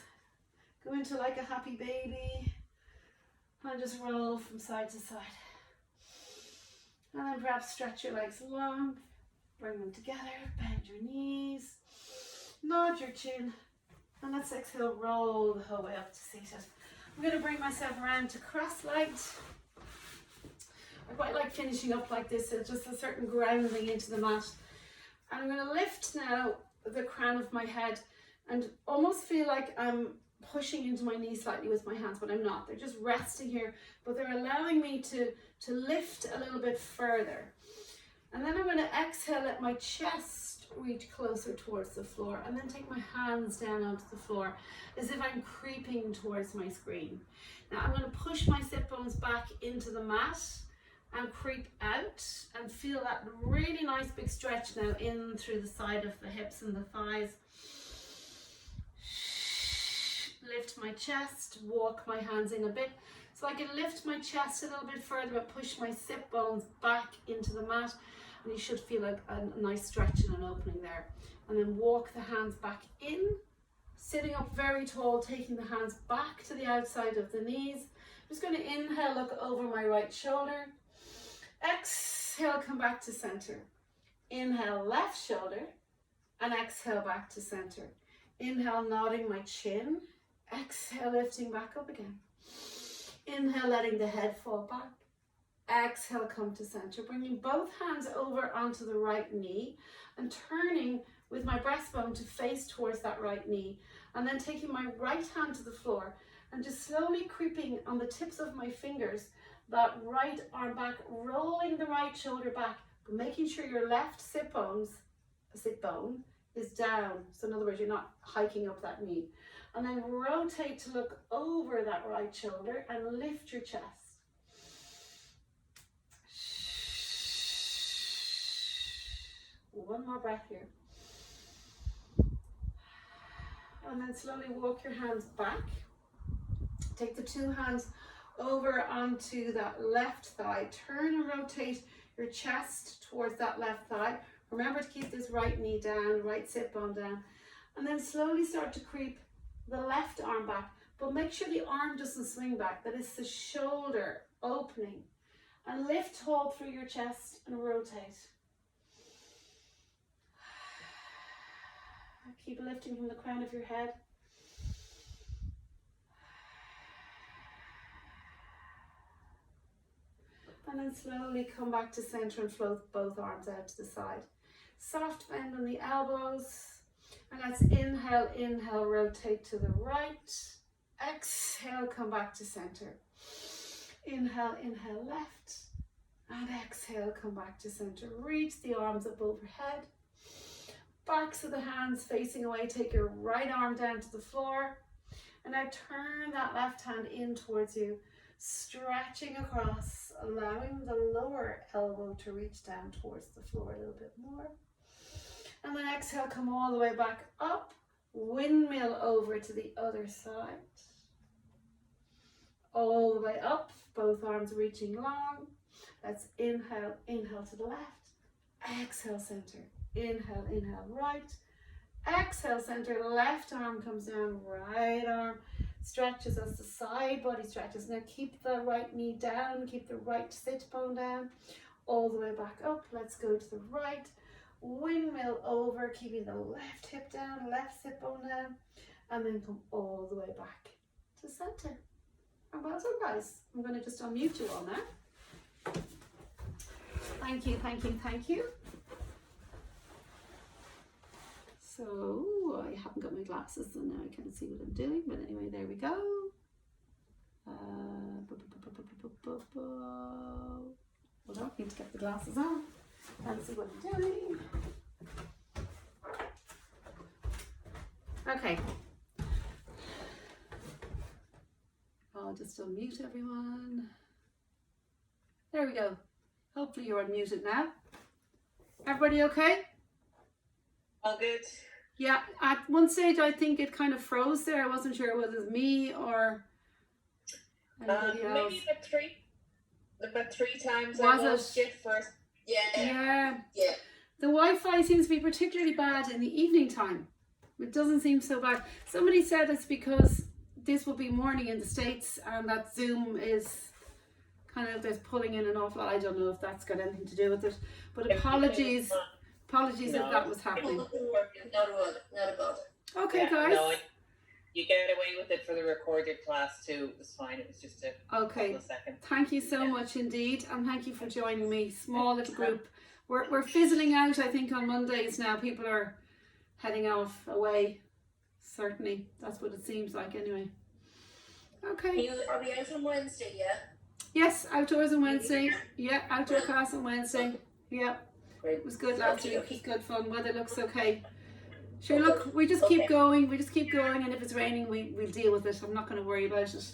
go into like a happy baby, and just roll from side to side. And then perhaps stretch your legs long, bring them together, bend your knees, nod your chin, and let's exhale, roll the whole way up to seated. I'm going to bring myself around to cross-legged. I quite like finishing up like this, so just a certain grounding into the mat. And I'm going to lift now the crown of my head and almost feel like I'm pushing into my knee slightly with my hands, but I'm not. They're just resting here, but they're allowing me to lift a little bit further. And then I'm going to exhale, let my chest reach closer towards the floor, and then take my hands down onto the floor as if I'm creeping towards my screen. Now I'm going to push my sit bones back into the mat and creep out and feel that really nice big stretch now in through the side of the hips and the thighs. Lift my chest, walk my hands in a bit so I can lift my chest a little bit further but push my sit bones back into the mat, and you should feel like a nice stretch and an opening there. And then walk the hands back in, sitting up very tall, taking the hands back to the outside of the knees. I'm just going to inhale, look over my right shoulder. Exhale, come back to center. Inhale, left shoulder, and exhale back to center. Inhale, nodding my chin. Exhale, lifting back up again. Inhale, letting the head fall back. Exhale, come to center. Bringing both hands over onto the right knee and turning with my breastbone to face towards that right knee. And then taking my right hand to the floor and just slowly creeping on the tips of my fingers that right arm back, rolling the right shoulder back, but making sure your left sit bone is down. So in other words, you're not hiking up that knee. And then rotate to look over that right shoulder and lift your chest. One more breath here. And then slowly walk your hands back. Take the two hands over onto that left thigh. Turn and rotate your chest towards that left thigh. Remember to keep this right knee down, right sit bone down. And then slowly start to creep the left arm back. But make sure the arm doesn't swing back. That is the shoulder opening. And lift tall through your chest and rotate. Keep lifting from the crown of your head. And then slowly come back to center and float both arms out to the side. Soft bend on the elbows. And let's inhale, inhale, rotate to the right. Exhale, come back to center. Inhale, inhale, left. And exhale, come back to center. Reach the arms up overhead. Backs of the hands facing away. Take your right arm down to the floor. And now turn that left hand in towards you. Stretching across, allowing the lower elbow to reach down towards the floor a little bit more. And then exhale, come all the way back up. Windmill over to the other side. All the way up, both arms reaching long. Let's inhale, inhale to the left. Exhale, center. Inhale, inhale, right. Exhale, center. Left arm comes down, right arm stretches as the side body stretches. Now keep the right knee down, keep the right sit bone down. All the way back up. Let's go to the right. Windmill over, keeping the left hip down, left sit bone down. And then come all the way back to center. And well done, guys. I'm going to just unmute you all now. Thank you, thank you, thank you. So I haven't got my glasses, so now I can't see what I'm doing. But anyway, there we go. Hold on, I need to get the glasses on and see what I'm doing. Okay. I'll just unmute everyone. There we go. Hopefully you're unmuted now. Everybody okay? All good. Yeah, at one stage I think it kind of froze there. I wasn't sure whether it was me or anybody else. Maybe about three times. Was it? First. Yeah. Yeah. Yeah. The Wi-Fi seems to be particularly bad in the evening time. It doesn't seem so bad. Somebody said it's because this will be morning in the States and that Zoom is kind of, there's pulling in an awful lot. I don't know if that's got anything to do with it. But apologies if that was happening. Not about it. Okay, yeah, guys. No, you get away with it for the recorded class too. It was fine. It was just a couple of seconds. Thank you so much indeed, and thank you for joining me. Small little group. We're fizzling out. I think on Mondays now. People are heading off away. Certainly, that's what it seems like. Anyway. Okay. Are we out on Wednesday? Yeah. Yes, outdoors on Wednesday. Yeah, outdoor class on Wednesday. Yeah. Great. It was good last week. It was good fun. Weather looks okay. Sure, look, we just keep going. We just keep going, and if it's raining, we'll deal with it. I'm not going to worry about it.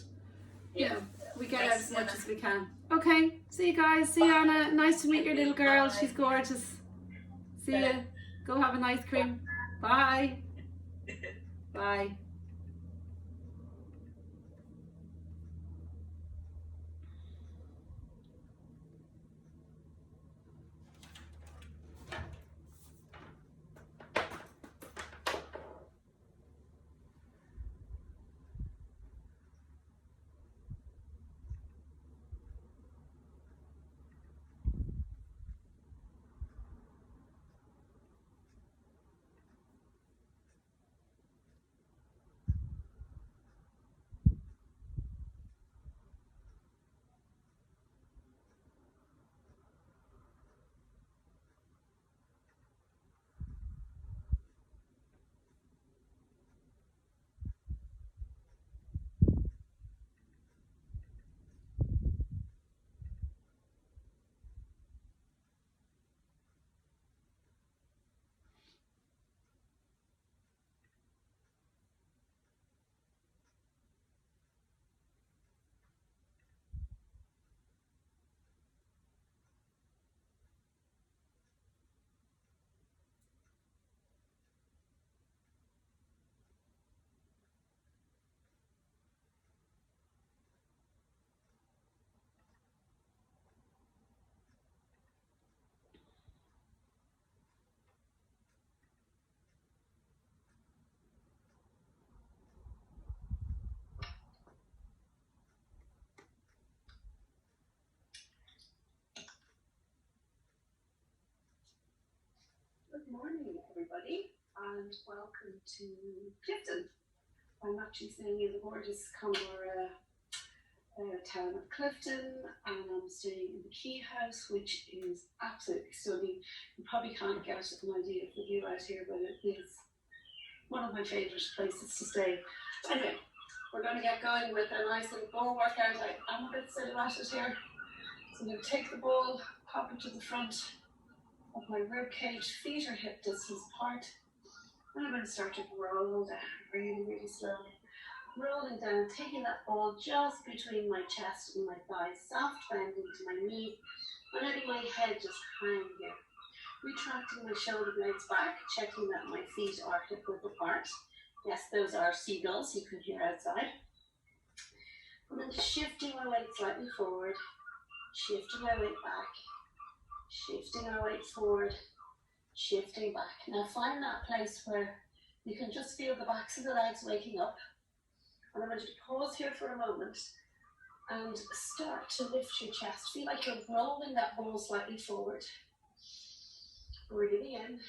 Yeah, we get out as much as we can. Okay, see you guys. See you, Anna. Nice to meet your little girl. She's gorgeous. See you. Go have an ice cream. Bye. Bye. Good morning, everybody, and welcome to Clifton. I'm actually staying in the gorgeous Connemara town of Clifton, and I'm staying in the Key House, which is absolutely stunning. You probably can't get an idea of the view out here, but it is one of my favourite places to stay. Anyway, we're going to get going with a nice little ball workout. I'm a bit silly at it here. So I'm going to take the ball, pop it to the front of my rib cage, feet are hip distance apart, and I'm going to start to roll down really, really slowly. Rolling down, taking that ball just between my chest and my thighs, soft bend into my knee, and letting my head just hang here. Retracting my shoulder blades back, checking that my feet are hip width apart. Yes, those are seagulls you can hear outside. And then just shifting my weight slightly forward, shifting my weight back, shifting our weight forward, shifting back. Now find that place where you can just feel the backs of the legs waking up. And I'm going to pause here for a moment and start to lift your chest. Feel like you're rolling that ball slightly forward. Breathing in.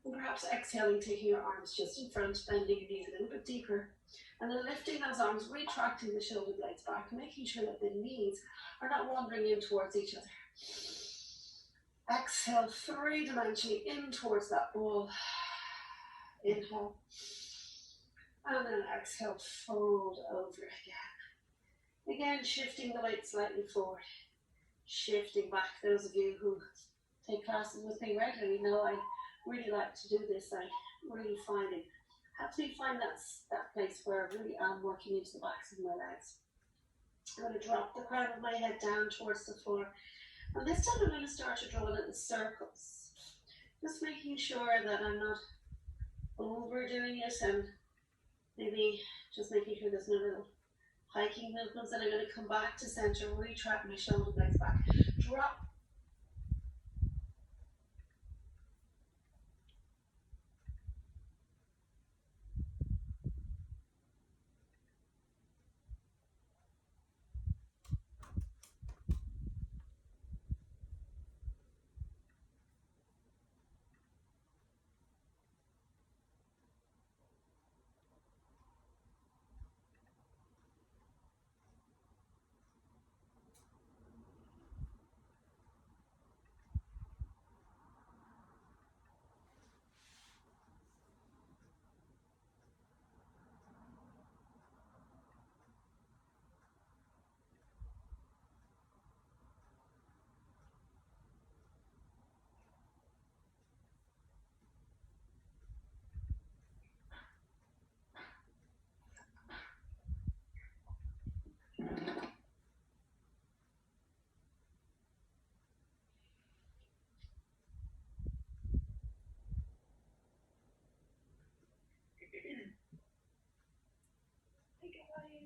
And perhaps exhaling, taking your arms just in front, bending your knees a little bit deeper. And then lifting those arms, retracting the shoulder blades back, making sure that the knees are not wandering in towards each other. Exhale, three-dimensionally in towards that ball. Inhale. And then exhale, fold over again. Again, shifting the weight slightly forward. Shifting back. Those of you who take classes with me regularly know I really like to do this. I really helps me find that place where I really am working into the backs of my legs. I'm going to drop the crown of my head down towards the floor. And this time I'm going to start to draw little circles. Just making sure that I'm not overdoing it, and maybe just making sure there's no little hiking movements. And I'm going to come back to center, retract my shoulder blades back. Drop.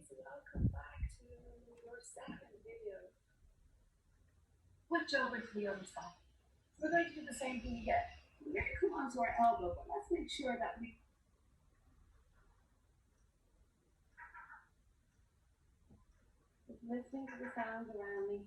Welcome back to your second video. Switch over to the other side. We're going to do the same thing again. We're going to come onto our elbow, but let's make sure that we listening to the sounds around me.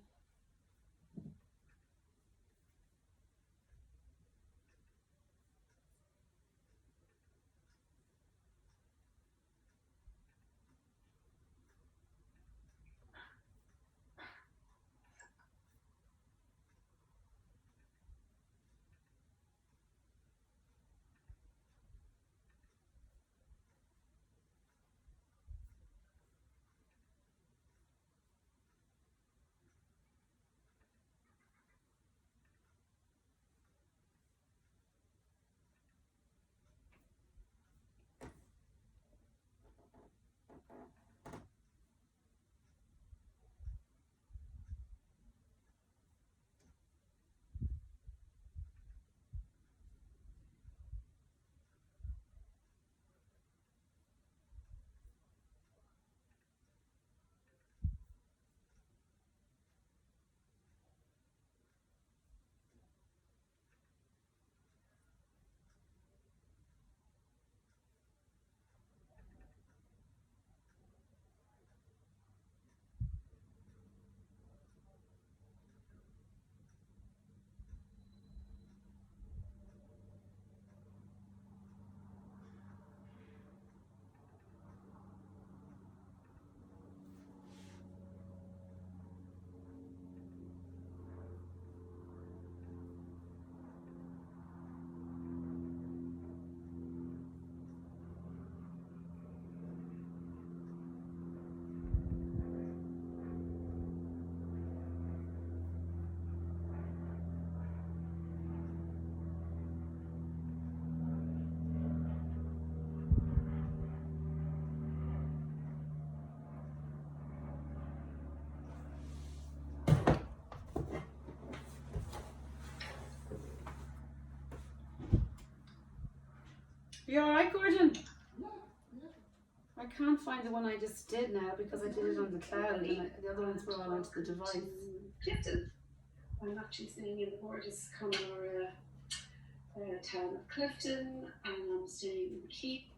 You alright, Gordon? I can't find the one I just did now because I did it on the cloud and the other ones were all onto the device. Clifton. I'm actually staying in the gorgeous Connemara town of Clifton, and I'm staying in the Keep.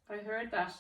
I heard that.